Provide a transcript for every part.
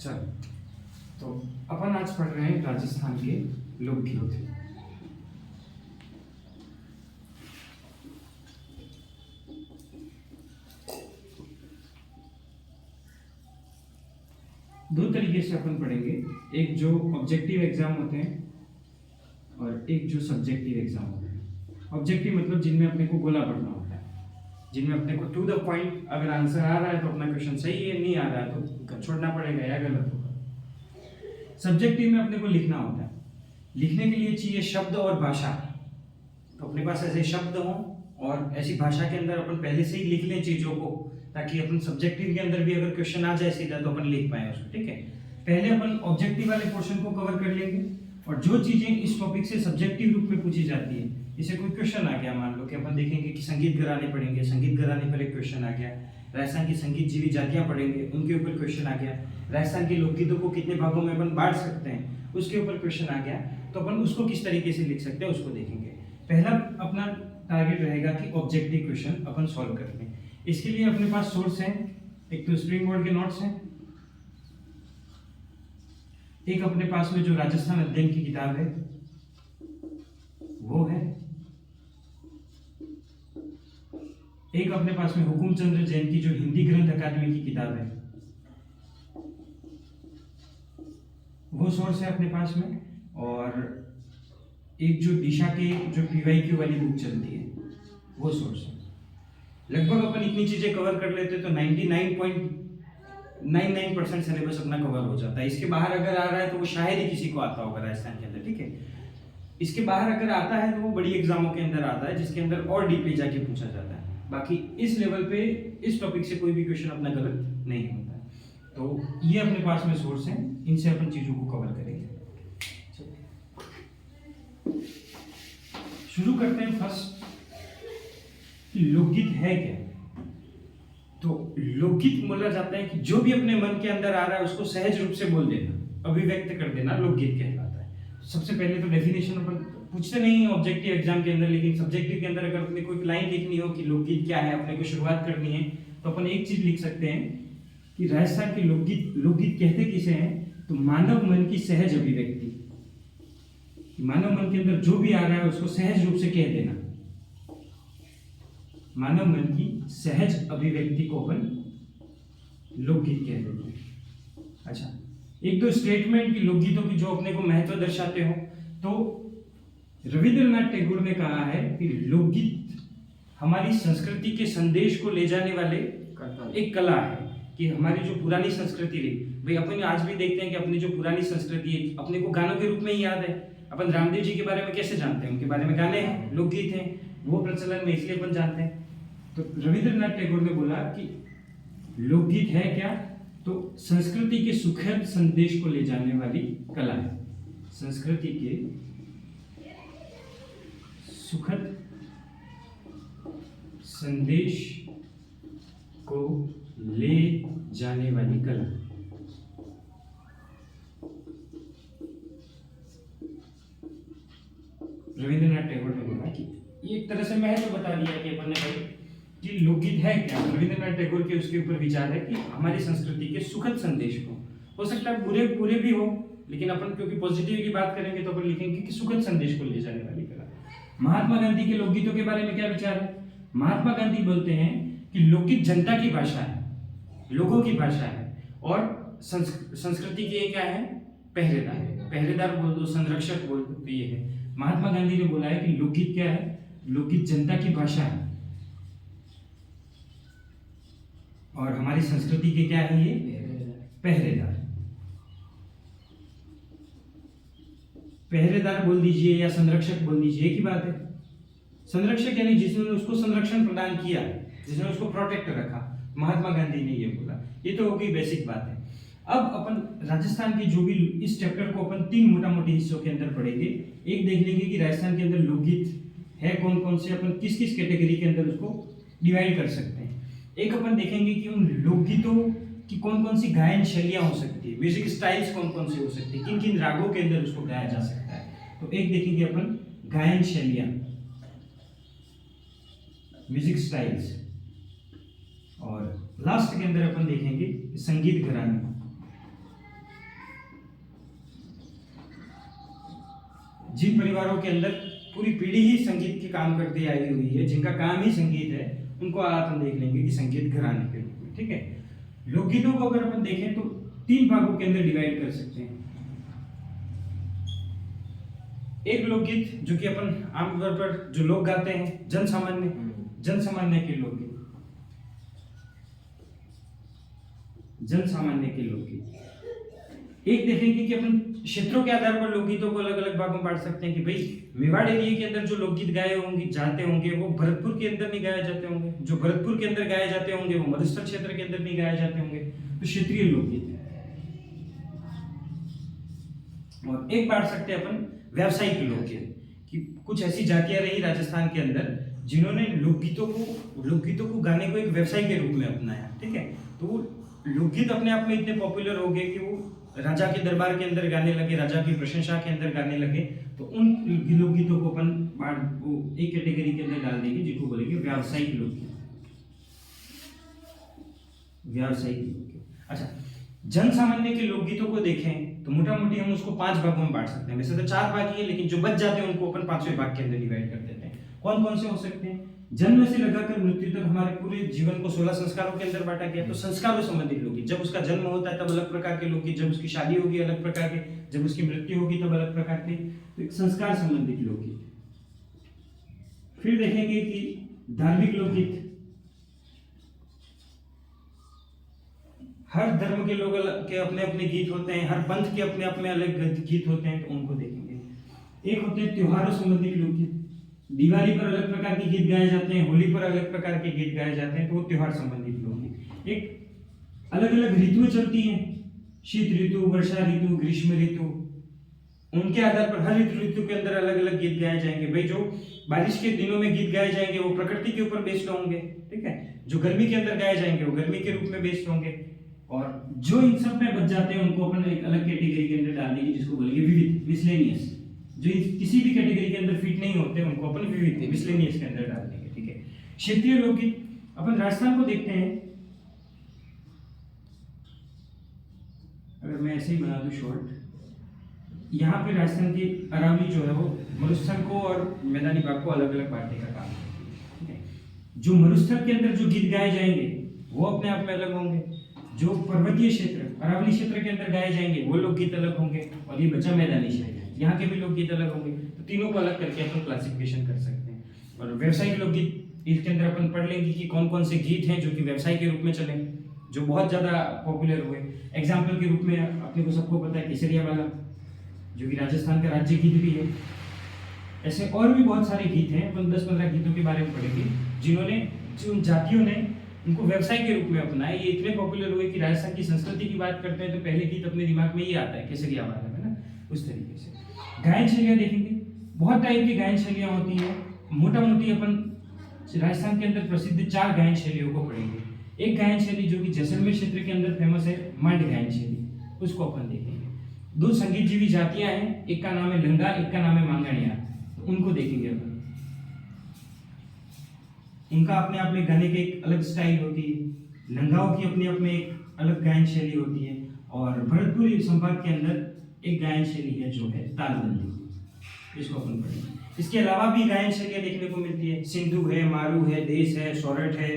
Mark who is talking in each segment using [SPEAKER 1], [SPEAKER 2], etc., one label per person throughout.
[SPEAKER 1] चलो, तो अपन आज पढ़ रहे हैं राजस्थान के लोकगीत। दो तरीके से अपन पढ़ेंगे, एक जो ऑब्जेक्टिव एग्जाम होते हैं और एक जो सब्जेक्टिव एग्जाम होते हैं। ऑब्जेक्टिव मतलब जिनमें अपने को गोला पढ़ना होता है, जिनमें अपने को टू द पॉइंट अगर आंसर आ रहा है तो अपना क्वेश्चन सही है, नहीं आ रहा है तो छोड़ना पड़ेगा या गलत होगा। सब्जेक्टिव में अपने को लिखना होता है, लिखने के लिए चाहिए शब्द और भाषा। तो अपने पास ऐसे शब्द हों और ऐसी भाषा के अंदर अपन पहले से ही लिख लें चीज़ों को, ताकि अपन सब्जेक्टिव के अंदर भी अगर क्वेश्चन आ जाए सीधा तो अपन लिख पाए उसको। ठीक है, पहले अपन ऑब्जेक्टिव वाले पोर्शन को कवर कर लेंगे और जो चीज़ें इस टॉपिक से सब्जेक्टिव रूप में पूछी जाती है, जैसे कोई क्वेश्चन आ गया, मान लो कि अपन देखेंगे कि संगीत घराने पढ़ेंगे, संगीत घराने पर एक क्वेश्चन आ गया। राजस्थान की संगीत जीवी जातियां पढ़ेंगे, उनके ऊपर क्वेश्चन आ गया। राजस्थान के लोकगीतों को कितने भागों में अपन बांट सकते हैं, उसके ऊपर क्वेश्चन आ गया, तो अपन उसको किस तरीके से लिख सकते हैं उसको देखेंगे। पहला अपना टारगेट रहेगा कि ऑब्जेक्टिव क्वेश्चन अपन सॉल्व कर लें। इसके लिए अपने पास सोर्स हैं, एक तो स्प्रिंग बोर्ड के नोट्स हैं, एक अपने पास में जो राजस्थान अध्ययन की किताब है वो है, एक अपने पास में हुकुमचंद्र जैन की जो हिंदी ग्रंथ अकादमी की किताब है वो सोर्स है अपने पास में, और एक जो दिशा के जो PYQ वाली बुक चलती है वो सोर्स है। लगभग अपन इतनी चीजें कवर कर लेते तो 99.99% सिलेबस अपना कवर हो जाता है। इसके बाहर अगर आ रहा है तो वो शायद ही किसी को आता होगा राजस्थान के अंदर। ठीक है, इसके बाहर अगर आता है तो वो बड़ी एग्जामों के अंदर आता है, जिसके अंदर और डीपली जाके पूछा जाता है। बाकी इस लेवल पे इस टॉपिक से कोई भी क्वेश्चन अपना गलत नहीं होता है। तो ये अपने पास में सोर्स हैं, इनसे अपन चीजों को कवर करेंगे। शुरू करते हैं फर्स्ट, लोकगीत है क्या। तो लोकगीत बोला जाता है कि जो भी अपने मन के अंदर आ रहा है उसको सहज रूप से बोल देना, अभिव्यक्त कर देना, लोकगीत कहलाता है। सबसे पहले तो डेफिनेशन अपन पूछते नहीं है ऑब्जेक्टिव एग्जाम के अंदर, लेकिन सब्जेक्टिव के अंदर अगर अपने कोई लाइन लिखनी हो कि लोकगीत क्या है, अपने को शुरुआत करनी है, तो अपन एक चीज लिख सकते हैं कि राजस्थान के लोकगीत कहते किसे हैं, तो मानव मन की सहज अभिव्यक्ति। मानव मन के अंदर जो भी आ रहा है उसको सहज रूप से कह देना, मानव मन की सहज अभिव्यक्ति को अपन लोकगीत कह देते हैं। अच्छा, एक दो स्टेटमेंट की लोकगीतों की जो अपने को महत्व दर्शाते हो, तो रविंद्रनाथ टैगोर ने कहा है कि लोकगीत हमारी संस्कृति के संदेश को ले जाने वाले एक कला है। कि हमारी जो पुरानी संस्कृति रही, भाई अपन आज भी देखते हैं कि अपनी जो पुरानी संस्कृति है अपने को गानों के रूप में ही याद है। अपन रामदेव जी के बारे में कैसे जानते हैं, उनके बारे में गाने हैं, लोकगीत हैं, वो प्रचलन में इसलिए अपन जानते हैं। तो रविंद्रनाथ टैगोर ने बोला कि लोकगीत है क्या, तो संस्कृति के सुखद संदेश को ले जाने वाली कला है। संस्कृति के सुखद संदेश को ले जाने वाली कला। रविंद्रनाथ टैगोर ने बोला कि ये एक तरह से महत्व बता दिया कि अपन ने भाई कि लोकगीत है क्या। रविंद्रनाथ टैगोर के उसके ऊपर विचार है कि हमारी संस्कृति के सुखद संदेश को, हो सकता है बुरे बुरे भी हो, लेकिन अपन क्योंकि पॉजिटिवली बात करेंगे तो अपन लिखेंगे कि सुखद संदेश को ले जाने वाली कला। महात्मा गांधी के लोकगीतों के बारे में क्या विचार है। महात्मा गांधी बोलते हैं कि लोकगीत जनता की भाषा है, लोगों की भाषा है, और संस्कृति के क्या है, पहरेदार है। पहरेदार बोल दो, संरक्षक बोल दो, ये है। महात्मा गांधी ने बोला है कि लोकगीत क्या है, लोकगीत जनता की भाषा है और हमारी संस्कृति के क्या है, ये पहरेदार। पहरेदार बोल दीजिए या संरक्षक बोल दीजिए, एक ही बात है। संरक्षक यानी जिसने उसको संरक्षण प्रदान किया, जिसने उसको प्रोटेक्ट रखा, महात्मा गांधी ने ये बोला। ये तो हो गई बेसिक बात है। अब अपन राजस्थान के जो भी, इस चैप्टर को अपन 3 मोटा मोटे हिस्सों के अंदर पढ़ेंगे। एक देख लेंगे कि राजस्थान के अंदर लोकगीत है कौन कौन से, अपन किस किस कैटेगरी के अंदर उसको डिवाइड कर सकते हैं। एक अपन देखेंगे कि उन लोकगीतों की कौन कौन सी गायन शैलियां हो सकती है, म्यूजिक स्टाइल्स कौन कौन से हो सकती है, किन किन रागों के अंदर उसको गाया जा सकता है। तो एक देखेंगे अपन गायन शैलियां, म्यूजिक स्टाइल्स, और लास्ट के अंदर अपन देखेंगे संगीत घराने। जिन परिवारों के अंदर पूरी पीढ़ी ही संगीत के काम करती आई हुई है, जिनका काम ही संगीत है, उनको आज हम देख लेंगे कि संगीत घराने के रूप में। ठीक है, लोकगीतों को अगर अपन देखें तो 3 भागों के अंदर डिवाइड कर सकते हैं। एक लोकगीत जो कि अपन आमतौर पर जो लोग गाते हैं, जन सामान्य के लोकगीत, जन सामान्य के लोकगीत। एक देखेंगे कि अपन क्षेत्रों के आधार पर लोकगीतों को अलग अलग भागों में बांट सकते हैं कि भाई मेवाड़ एरिया के अंदर जो लोकगीत गाए होंगे जाते होंगे वो भरतपुर के अंदर नहीं गाए जाते होंगे, जो भरतपुर के अंदर गाए जाते होंगे वो मरुस्थल क्षेत्र के अंदर नहीं गाए जाते होंगे, तो क्षेत्रीय लोकगीत है। और एक बांट सकते हैं अपन व्यावसायिक लोकगीत, कि कुछ ऐसी जातियां रही राजस्थान के अंदर जिन्होंने लोकगीतों को गाने को एक व्यवसाय के रूप में अपनाया। ठीक है, तो वो लोकगीत अपने आप में इतने पॉपुलर हो गए कि वो राजा के दरबार के अंदर गाने लगे, राजा की प्रशंसा के अंदर गाने लगे। तो उन लोकगीतों को अपन एक कैटेगरी के अंदर डाल देंगे जिनको बोलेंगे व्यावसायिक लोकगीत। अच्छा, जन सामान्य के लोकगीतों को देखें तो मोटा मोटी हम उसको 5 भागों में बांट सकते हैं। वैसे तो 4 भाग ही है, लेकिन जो बच जाते हैं उनको अपन 5वें भाग के अंदर डिवाइड कर देते हैं। कौन कौन से हो सकते हैं? जन्म से लगाकर मृत्यु तक हमारे पूरे जीवन को 16 संस्कारों के अंदर बांटा गया। तो संस्कारों संबंधित लोकगीत, जब उसका जन्म होता है तब अलग प्रकार के लोकगीत, जब उसकी शादी होगी अलग प्रकार के, जब उसकी मृत्यु होगी तब अलग प्रकार के। तो एक संस्कार संबंधित लोकगीत। फिर देखेंगे कि धार्मिक लोकगीत, हर धर्म के लोग के अपने अपने गीत होते हैं, हर पंथ के अपने अपने अलग गीत होते हैं, तो उनको देखेंगे। एक होते हैं त्योहारों संबंधित लोकगीत, दिवाली पर अलग प्रकार के गीत गाए जाते हैं, होली पर अलग प्रकार के गीत गाए जाते हैं, तो वो त्योहार संबंधित लोकगीत। एक अलग अलग ऋतुएं चलती हैं, शीत ऋतु, वर्षा ऋतु, ग्रीष्म ऋतु, उनके आधार पर हर ऋतु के अंदर अलग अलग गीत गाए जाएंगे। भाई जो बारिश के दिनों में गीत गाए जाएंगे वो प्रकृति के ऊपर बेस्ड होंगे। ठीक है, जो गर्मी के अंदर गाए जाएंगे वो गर्मी के रूप में बेस्ड होंगे। और जो इन सब में बच जाते हैं उनको अपन एक अलग कैटेगरी के अंदर डाल देंगे जिसको बोलेंगे विविध, मिसलेनियस। जो किसी भी कैटेगरी के अंदर फिट नहीं होते उनको अपन विविध, मिसलेनियस के अंदर डाल देंगे। ठीक है, क्षेत्रीय लोकगीत, अपन राजस्थान को देखते हैं। अगर मैं ऐसे ही बना दूं शॉर्ट, यहाँ पे राजस्थान की अरावली जो है वो मरुस्थल को और मैदानी भाग को अलग अलग बांटने का काम करती है। जो मरुस्थल के अंदर जो गीत गाए जाएंगे वो अपने आप में अलग होंगे, जो पर्वतीय क्षेत्र अरावली क्षेत्र के अंदर गाए जाएंगे वो लोकगीत अलग होंगे, और ये बचा मैदानी क्षेत्र, यहाँ के भी लोकगीत अलग होंगे। तो तीनों को अलग करके अपन क्लासिफिकेशन कर सकते हैं। और व्यवसायिक लोकगीत, इसके अंदर अपन पढ़ लेंगे कि कौन कौन से गीत हैं जो कि व्यवसाय के रूप में चले, जो बहुत ज्यादा पॉपुलर हुए। एग्जाम्पल के रूप में अपने को सबको पता है केसरिया वाला, जो कि राजस्थान का राज्य गीत भी है। ऐसे और भी बहुत सारे गीत हैं, अपन 10-15 गीतों के बारे में पढ़ेंगे जिन जातियों ने उनको व्यवसाय के रूप में अपनाया। ये इतने पॉपुलर हुए कि राजस्थान की संस्कृति की बात करते हैं तो पहले गीत अपने दिमाग में ये आता है केसरिया वाला, है ना। उस तरीके से गायन शैलियाँ देखेंगे, बहुत टाइप की गायन शैलियाँ होती हैं। मोटा मोटी अपन राजस्थान के अंदर प्रसिद्ध 4 गायन शैलियों को पढ़ेंगे। एक गायन शैली जो कि जैसलमेर क्षेत्र के अंदर फेमस है, मांड गायन शैली, उसको अपन देखेंगे। 2 संगीत जीवी जातियां हैं, एक का नाम है लंगा, एक का नाम है मांगणिया, तो उनको देखेंगे अपन। उनका अपने आप में गाने की एक अलग स्टाइल होती है, लंगाओं की अपने आप में एक अलग गायन शैली होती है, और भरतपुर संभाग के अंदर एक गायन शैली है जो है तालबंदी, इसको अपन पढ़ेंगे। इसके अलावा भी गायन शैलियाँ देखने को मिलती है, सिंधु है, मारू है, देश है, सोरठ है,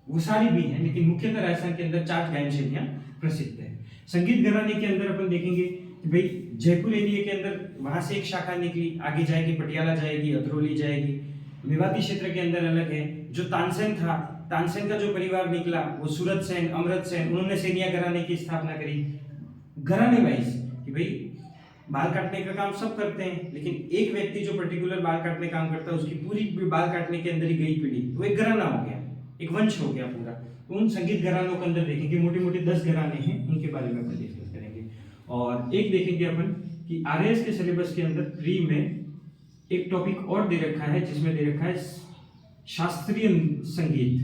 [SPEAKER 1] वो सारी भी हैं, लेकिन मुख्यतः राजस्थान के अंदर 4 गायन शैलियाँ प्रसिद्ध है। संगीत घराने के अंदर अपन देखेंगे कि भाई जयपुर एरिया के अंदर वहां से एक शाखा निकली, आगे जाएगी पटियाला जाएगी, अतरौली जाएगी। मेवाती क्षेत्र के अंदर अलग है, जो तानसेन था, तानसेन का जो परिवार निकला वो सूरत सेन, अमृत सेन, उन्होंने सेनिया घराने की स्थापना करी। घराने वाइज कि भाई बाल काटने का काम सब करते हैं, लेकिन एक व्यक्ति जो पर्टिकुलर बाल काटने काम करता है उसकी पूरी बाल काटने के अंदर ही गई पीढ़ी, तो एक घराना हो गया, एक वंश हो गया पूरा। तो उन संगीत घरानों के अंदर देखेंगे मोटे मोटे 10 घराने हैं, उनके बारे में अपन डिस्कस करेंगे। और एक देखेंगे अपन कि आरएएस के सिलेबस के अंदर प्री में एक टॉपिक और दे रखा है, जिसमें दे रखा है शास्त्रीय संगीत,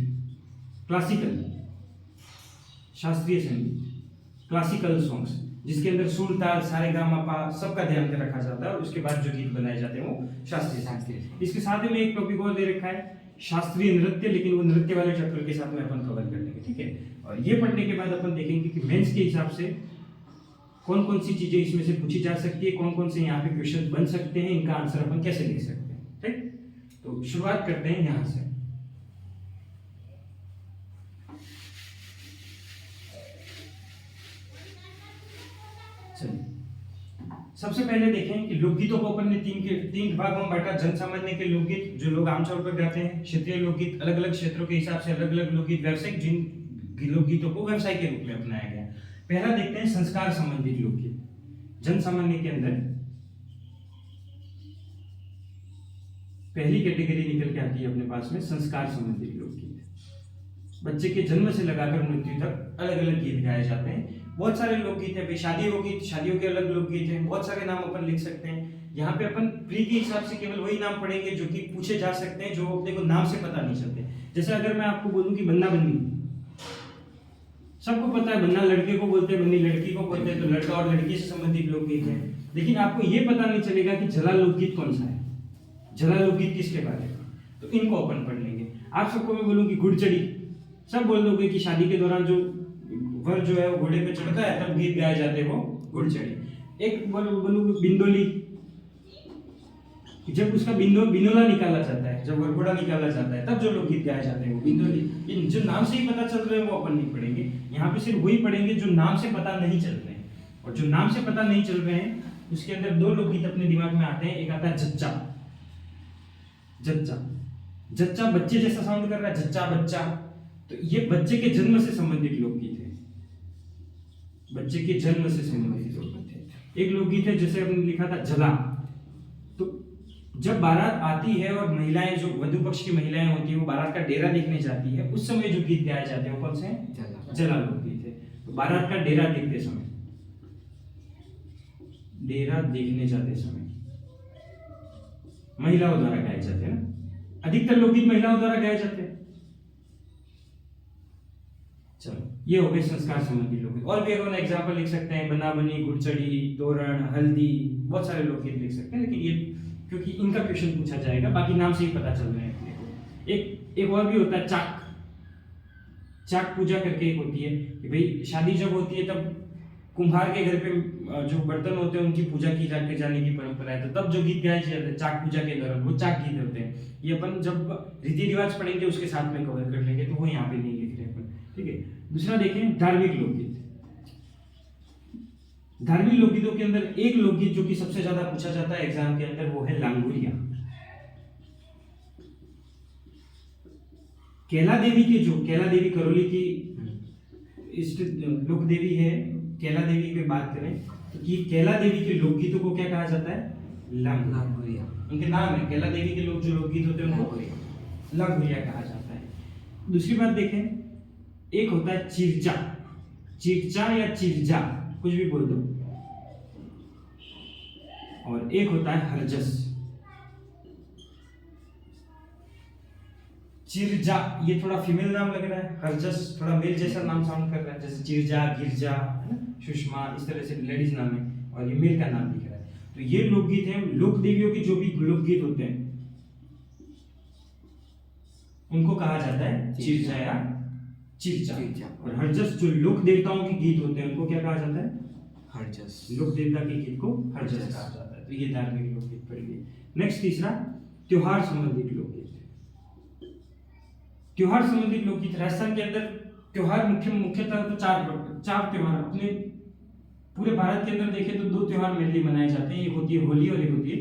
[SPEAKER 1] शास्त्रीय संगीत, क्लासिकल सॉन्ग्स, जिसके अंदर सुर, ताल, सारेगामापा सबका ध्यान रखा जाता है, और उसके बाद जो गीत बनाए जाते हैं वो शास्त्रीय संगीत। इसके साथ में एक टॉपिक और दे रखा है शास्त्रीय नृत्य, लेकिन वो नृत्य वाले चैप्टर के साथ में अपन कवर कर लेंगे। ठीक है, और ये पढ़ने के बाद अपन देखेंगे कि मेंस के हिसाब से कौन कौन सी चीजें इसमें से पूछी जा सकती है, कौन कौन से यहाँ पे क्वेश्चन बन सकते हैं, इनका आंसर अपन कैसे लिख सकते हैं। ठीक, तो शुरुआत करते हैं यहाँ से। चलिए, सबसे पहले देखें कि लोकगीतों को अपन ने तीन भागों में बांटा। जन सामान्य के लोकगीत जो लोग आमतौर पर गाते हैं, क्षेत्रीय लोकगीत अलग अलग क्षेत्रों के हिसाब से अलग अलग लोकगीत, व्यावसायिक जिन लोकगीतों को व्यवसाय के रूप में अपनाया गया। पहला देखते हैं संस्कार संबंधित लोकगीत। जन सामान्य के अंदर पहली कैटेगरी निकल के आती है अपने पास में संस्कार संबंधित लोकगीत। बच्चे के जन्म से लगाकर मृत्यु तक अलग अलग गीत गाए जाते हैं। बहुत सारे लोकगीत है, शादियों गीत, शादियों के अलग लोकगीत हैं, बहुत सारे नाम अपन लिख सकते हैं। यहाँ पे अपन प्री के हिसाब से केवल वही नाम पढ़ेंगे जो कि पूछे जा सकते हैं, जो अपने को नाम से पता नहीं चलते। जैसे अगर मैं आपको बोलूं कि बन्ना बन्नी, सबको पता है बन्ना लड़के को बोलते हैं, बन्नी लड़की को बोलते हैं, तो लड़का और लड़की से संबंधित लोकगीत है। लेकिन आपको ये पता नहीं चलेगा कि जला लोकगीत कौन सा है, जला लोकगीत किसके बारे में, तो इनको अपन पढ़ लेंगे। आप सबको मैं बोलूं कि गुड़चड़ी, सब बोल दोगे कि शादी के दौरान जो वर जो है वो घोड़े पे चढ़ता है तब गीत गाए जाते हैं, वो गुड़चड़ी। एक बोलूं बिंदोली, जब उसका बिनोला निकाला जाता है, जब वरघोड़ा निकाला जाता है, तब जो लोग गीत गाए जाते हैं वो बिंदोली। इन जो नाम से ही पता चल रहे हैं वो अपन नहीं पढ़ेंगे, यहाँ पे सिर्फ वही पढ़ेंगे जो नाम से पता नहीं चल रहे हैं। और जो नाम से पता नहीं चल रहे हैं उसके अंदर दो लोकगीत अपने दिमाग में आते हैं। एक आता है जच्चा। जच्चा, जच्चा बच्चे जैसा साउंड कर रहा है, जच्चा बच्चा, तो ये बच्चे के जन्म से संबंधित लोकगीत है, बच्चे के जन्म से संबंधित लोकगीत है। एक लोकगीत है जैसे हमने लिखा था जला, तो जब बारात आती है और महिलाएं, जो वधु पक्ष की महिलाएं होती है, वो बारात का डेरा देखने जाती है, उस समय जो गीत गाए जाते हैं वो कौन से हैं? जला लोकगीत है। तो बारात का डेरा देखते समय, डेरा देखने जाते समय महिलाओं द्वारा गाए जाते हैं ना, अधिकतर लोकगीत महिलाओं द्वारा गाए जाते हैं। चलो, ये हो गए संस्कार संबंधी लोकगीत। और भी अगर एग्जाम्पल लिख सकते हैं, बना बनी, गुड़चड़ी, तोरण, हल्दी, बहुत सारे लोकगीत लिख सकते हैं, लेकिन ये क्योंकि इनका क्वेश्चन पूछा जाएगा, बाकी नाम से ही पता चल रहे हैं अपने को। एक और भी होता है चाक। चाक पूजा करके एक होती है कि भाई शादी जब होती है तब कुम्हार के घर पे जो बर्तन होते हैं उनकी पूजा की जाने की परंपरा है, तो तब जो गीत गाए जाते हैं चाक पूजा के दौरान, वो चाक गीत होते हैं। ये अपन जब रीति रिवाज पढ़ेंगे उसके साथ में कवर कर लेंगे, तो वो यहाँ पे नहीं लिख रहे अपन, ठीक है। दूसरा देखें धार्मिक लोकगीत। धार्मिक लोकगीतों के अंदर एक लोकगीत जो कि सबसे ज्यादा पूछा जाता है एग्जाम के अंदर, वो है लांगुरिया। कैला देवी के, जो कैला देवी करौली की इष्ट लोक देवी है, कैला देवी पे बात करें तो कि कैला देवी के लोकगीतों को क्या कहा जाता है? लांगुरिया। उनके नाम है, कैला देवी के लोग जो लोकगीत होते हैं उनको लांगुरिया कहा जाता है। दूसरी बात देखें, एक होता है चिरचा। चिरचा या चिरजा, कुछ भी बोल दो। और एक होता है हरजस। चिरजा ये थोड़ा फीमेल नाम लग रहा है, हरजस थोड़ा मेल जैसा नाम साउंड कर रहा है, जैसे चिरजा, गिरजा, है ना, सुषमा, इस तरह से लेडीज नाम है, और ये मेल का नाम दिख रहा है। तो ये लोकगीत हैं, लोक देवियों के जो भी लोकगीत होते हैं उनको कहा जाता है चिरजा या चिरचा। और हरजस जो लोक देवताओं के गीत होते हैं उनको क्या कहा जाता है? हरजस। लोक देवता के गीत को हरजस कहा जाता है। तो ये धार्मिक लोकगीत पढ़ लिए। नेक्स्ट तीसरा, त्योहार संबंधित लोकगीत। त्योहार संबंधित लोकगीत, राजस्थान के अंदर त्योहार मुख्यतः तो चार त्योहार अपने पूरे भारत के अंदर देखें तो दो त्योहार मेनली मनाए जाते हैं, एक होती है होली और एक होती है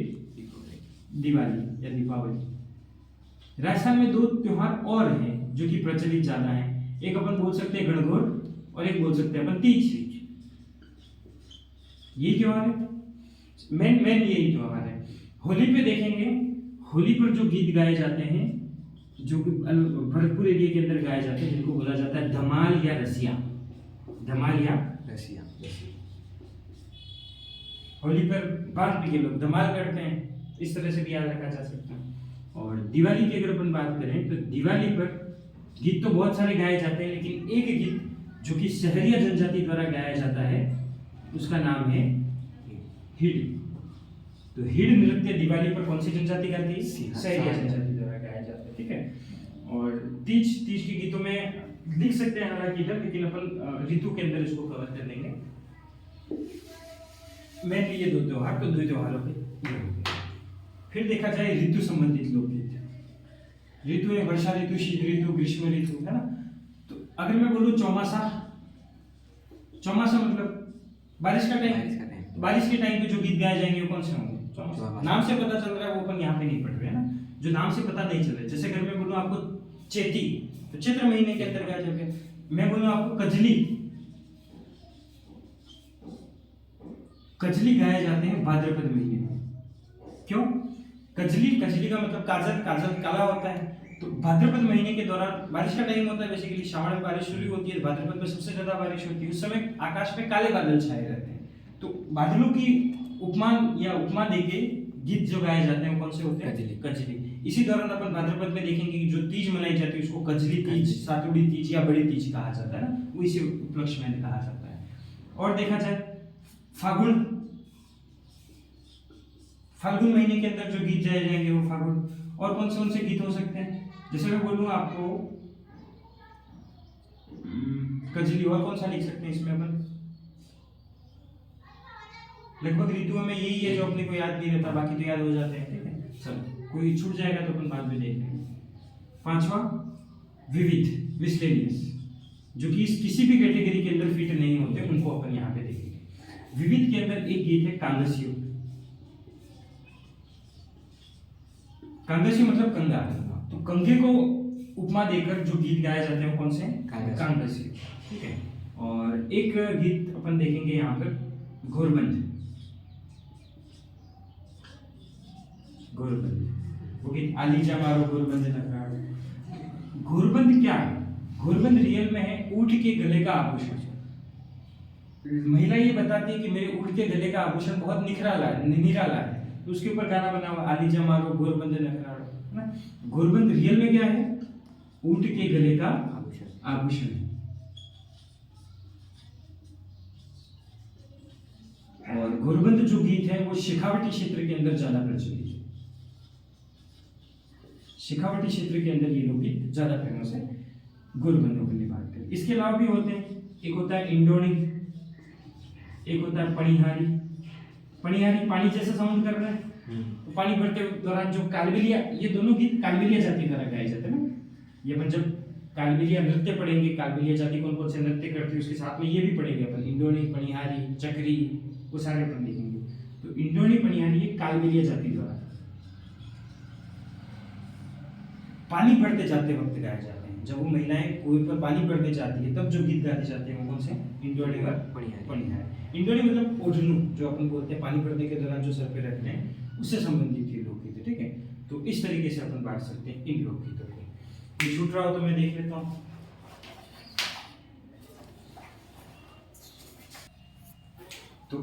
[SPEAKER 1] दिवाली या दीपावली। राजस्थान में दो त्योहार और हैं जो कि प्रचलित ज्यादा हैं, एक अपन बोल सकते हैं गणगौर और एक बोल सकते हैं अपन तीज। ये त्योहार है, मेन यही त्योहार है। होली पे देखेंगे, होली पर जो गीत गाए जाते हैं जो कि भरतपुर एरिया के अंदर गाए जाते हैं, जिनको बोला जाता है धमाल या रसिया। धमाल या रसिया। होली पर बात भी लोग धमाल करते हैं, इस तरह से भी याद रखा जा सकता है। और दिवाली की अगर अपन बात करें तो दिवाली पर गीत तो बहुत सारे गाए जाते हैं, लेकिन एक गीत जो कि सहरिया जनजाति द्वारा गाया जाता है उसका नाम है हिड। तो हिड नृत्य दिवाली पर कौन सी जनजाति गाती है? सहरिया जनजाति द्वारा गाया जाता है, ठीक है। और तीज के गीतों में लिख सकते हैं हालांकि इधर, लेकिन अपन ऋतु के अंदर इसको कवर कर देंगे। मेनली ये दो त्योहार, तो दो त्योहारों पे ये हो गए। फिर देखा जाए ऋतु संबंधित लोकगीत। ऋतु है वर्षा ऋतु, शीत ऋतु, ग्रीष्म ऋतु, है ना। तो अगर मैं बोलूँ चौमासा, चौमासा मतलब बारिश का टाइम, बारिश के टाइम पे जो गीत गाए जाएंगे वो कौन से होंगे? चौमासा। नाम से पता चल रहा है, वो अपन यहाँ पे नहीं पढ़ रहे हैं ना, जो नाम से पता नहीं चल रहा है। जैसे अगर मैं बोलूँ आपको चैती, तो चैत्र महीने के अंदर गाए जाएंगे। मैं बोलूँ आपको कजली, कजली गाए जाते हैं भाद्रपद महीने में। क्यों? कजली, कजली का मतलब काजल, काजल काला होता है। तो भाद्रपद महीने के दौरान बारिश का टाइम होता है, बेसिकली श्रावण में बारिश शुरू होती है, भाद्रपद में सबसे ज्यादा बारिश होती है। उस समय आकाश में काले बादल छाए रहते हैं। तो बादलों की उपमान या उपमा देके गीत जो गाए जाते हैं वो कौन से होते हैं? कजली, कजली। इसी दौरान अपन भाद्रपद में देखेंगे कि जो तीज मनाई जाती है उसको कजली तीज, सातुड़ी तीज या बड़ी तीज कहा जाता है ना, वो इसी उपलक्ष्य में कहा जाता है। और देखा जाए फागुन, फाल्गुन महीने के अंदर जो गीत गाए जाएंगे वो फागुन। और कौन से गीत हो सकते हैं? जैसे मैं बोलूँ आपको कजली, और कौन सा लिख सकते हैं इसमें अपन? लगभग ऋतुओं में यही है जो अपने को याद नहीं रहता, बाकी तो याद हो जाते हैं। ठीक है, चलो कोई छूट जाएगा तो अपन बाद में देख लेंगे। पांचवा विविध, मिसलेनियस, जो कि किसी भी कैटेगरी के अंदर फिट नहीं होते, उनको अपन यहाँ पे देखेंगे। विविध के अंदर एक गीत है कांगस्य। कांगस्य मतलब कंगा। तो कंगे को उपमा देकर जो गीत गाए जाते हैं वो कौन से? कांगस्य। ठीक है। और एक गीत अपन देखेंगे यहाँ पर घोरबंद। घोरबंद, वो गीत आलीजा मारो घोरबंद नगाड़। घोरबंद क्या है? घोरबंद रियल में है ऊंट के गले का आभूषण। महिला ये बताती है कि मेरे ऊंट के गले का आभूषण बहुत निखराला है, निराला है, तो उसके ऊपर गाना बना हुआ आलीजा मारो घोरबंद नखराड़ो, है ना। घोरबंद रियल में क्या है? ऊंट के गले का आभूषण। और घोरबंद जो गीत है वो शेखावटी क्षेत्र के अंदर ज्यादा प्रचलित है। शेखावटी क्षेत्र के अंदर ये लोकगीत ज्यादा फेमस है घोरबंदों की बात करें। इसके अलावा भी होते हैं, एक होता है इंडोनी, एक होता है पणिहारी। पणिहारी पानी जैसा साउंड कर रहा है, तो पानी भरते दौरान जो कालबेलिया, ये दोनों गीत कालबेलिया जाति द्वारा गाए जाते हैं ना। ये अपन जब कालबेलिया नृत्य पढ़ेंगे, कालबेलिया जाति कौन कौन से नृत्य करती है उसके साथ में ये भी पढ़ेंगे अपन, इंडोनी, पणिहारी, चक्री, वो सारे अपन देखेंगे। तो इंडोनी, पणिहारी ये कालबेलिया जाति द्वारा पानी भरते जाते वक्त गाए जाते हैं। जब वो महिलाएं कुएं पर पानी भरने जाती है तब जो गीत गाते जाते हैं वो कौन से? इंडोनी और पणिहारी। इंडोनी मतलब ओढ़नू, जो अपन बोलते हैं पानी भरने के दौरान जो सर पे रखते हैं, उससे संबंधित ये लोकगीत है। ठीक है, तो इस तरीके से अपन बांट सकते हैं इन लोकगीतों को। ये छूट रहा हो तो मैं देख लेता हूँ। तो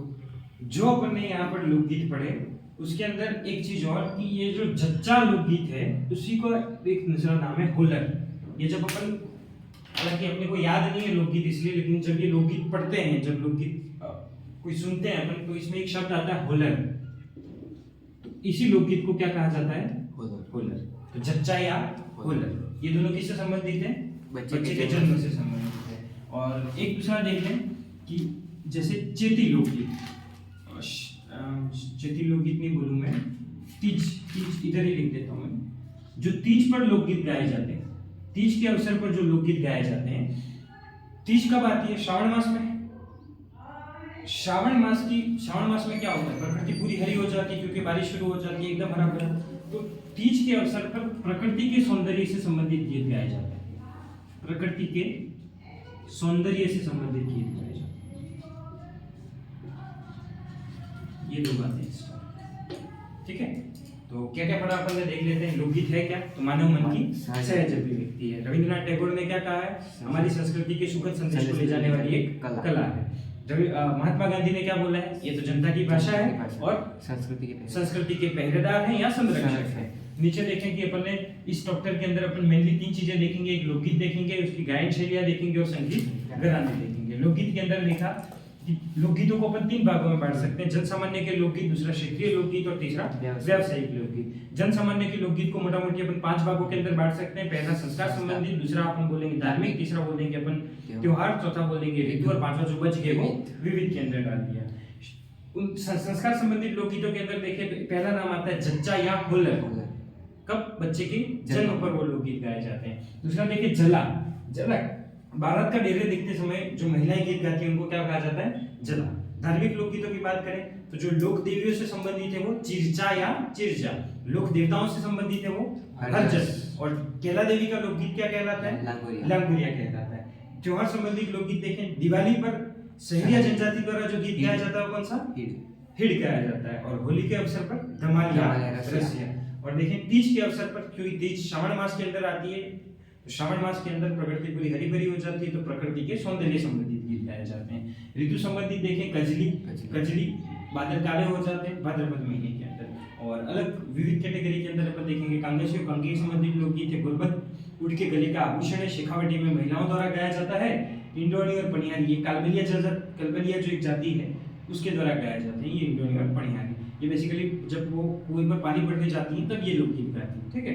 [SPEAKER 1] जो अपन ने यहाँ पर लोकगीत पढ़े उसके अंदर एक चीज और कि ये जो जच्चा लोकगीत है उसी को एक दूसरा नाम है होलर। ये जब अपन, हालांकि अपने को याद नहीं है लोकगीत इसलिए, लेकिन जब ये लोकगीत पढ़ते हैं, जब लोकगीत कोई सुनते हैं अपन, तो इसमें एक शब्द आता है होलर। तो इसी लोकगीत को क्या कहा जाता है? होलर। तो जच्चा या होलर, ये दोनों किससे संबंधित है? बच्चे के जन्म से संबंधित है। और एक दूसरा देख लें कि जैसे चेती लोकगीत, चेती लोकगीत नहीं बोलूं मैं, तीज, तीज इधर ही लिख देता हूं मैं। जो तीज पर लोकगीत गाए जाते हैं, तीज के अवसर पर जो लोकगीत गाए जाते हैं, तीज कब आती है? श्रावण मास में। श्रावण मास में क्या होता है? प्रकृति पूरी हरी हो जाती है क्योंकि बारिश शुरू हो जाती है, एकदम हरा भरा। तो तीज के अवसर पर प्रकृति के सौंदर्य से संबंधित गीत गाए जाते हैं। प्रकृति के सौंदर्य से संबंधित गीत गाए जाते हैं। ये दो बातें, ठीक है। तो क्या क्या पढ़ा अपन ने देख लेते हैं। लोकगीत है क्या? तो मानव मन की सहज अभिव्यक्ति है। रविंद्रनाथ टैगोर ने क्या कहा है? हमारी संस्कृति के सुखद संदेश को ले जाने वाली एक कला है। महात्मा गांधी ने क्या बोला है? ये तो जनता की भाषा है और संस्कृति के पहरेदार हैं या संरक्षक हैं। नीचे देखें कि अपन ने इस चैप्टर के अंदर अपन मेनली तीन चीजें देखेंगे, एक लोकगीत देखेंगे, उसकी गायन शैलियां देखेंगे और संगीत घराने देखेंगे। लोकगीत के अंदर लिखा लोकगीतों को अपन 3 भागों में बांट सकते हैं, जन सामान्य के लोकगीत, दूसरा क्षेत्रीय लोकगीत और तीसरा व्यावसायिक लोकगीत। जन सामान्य के लोकगीत को मोटा मोटी अपन 5 भागों के अंदर बांट सकते हैं। पहला संस्कार संबंधी, दूसरा अपन बोलेंगे धार्मिक, तीसरा बोलेंगे अपन त्योहार, चौथा बोलेंगे ऋतु और पांचवा जो बच गए वो विविध के अंदर डाल दिया। उन संस्कार संबंधित लोकगीतों के अंदर देखिए पहला नाम आता है जच्चा या होलर, कब बच्चे के जन्म पर वो लोकगीत गाए जाते हैं। दूसरा देखिए जला, जला भारत का डेरे देखते समय जो महिलाएं गीत गाती हैं उनको क्या कहा जाता है, जला। धार्मिक लोकगीतों की बात करें तो जो लोक देवियों से संबंधित है वो चिरचा या चिरजा, लोक देवताओं से संबंधित है वो हरजस, और केला देवी का लोकगीत क्या कहलाता है, लांगुरिया कहलाता है। त्योहार संबंधित लोकगीत देखें, दिवाली पर सहरिया जनजाति द्वारा जो गीत गाया जाता है वो कौन सा, हिड़ गाया जाता है, और होली के अवसर पर धमाल या रसिया। और देखें तीज के अवसर पर, क्योंकि तीज श्रावण मास के अंदर आती है, तो श्रावण मास के अंदर प्रकृति पूरी हरी भरी हो जाती है, तो प्रकृति के सौंदर्य संबंधित गीत गाए जाते हैं। ऋतु संबंधित देखें कजली, कजली बादल काले हो जाते हैं भाद्रपद महीने के अंदर। और अलग विविध कैटेगरी के अंदर अपन देखेंगे कांगेश, कांगे संबंधित लोकगीत है गुरबत, उड़ के गले का आभूषण है, शेखावटी में महिलाओं द्वारा गाया जाता है। इंडोनी और पनिहारी, ये कालबलिया कलबलिया जो एक जाति है उसके द्वारा गाया जाते हैं ये इंडोनी और पनिहारी। ये बेसिकली जब वो कुएं पर पानी भरने जाती है तब ये लोकगीत गाती है, ठीक है।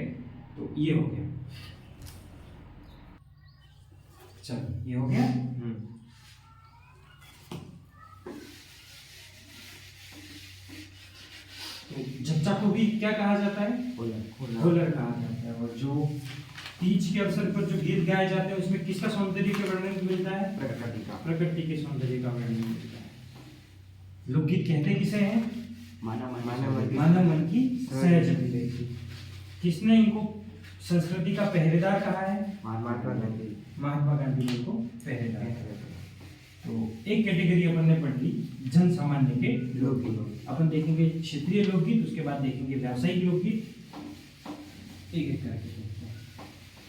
[SPEAKER 1] तो ये हो गया, चलो ये हो गया। तो जच्चा को भी क्या कहा जाता है, होलर कहा जाता है। और जो तीज के अवसर पर जो गीत गाए जाते हैं उसमें किसका सौंदर्य का वर्णन मिलता है, प्रकृति के सौंदर्य का वर्णन मिलता है। लोकगीत कहते किसे हैं, मानव मन की सहज अभिव्यक्ति। किसने इनको संस्कृति का पहरेदार कहा है, महात्मा गांधी ने इनको पहरेदार कहा। तो एक कैटेगरी अपन ने पढ़ ली जन सामान्य के लोकगीत। अपन देखेंगे क्षेत्रीय लोकगीत, उसके बाद देखेंगे व्यावसायिक लोकगीत, एक एक करके देखते हैं।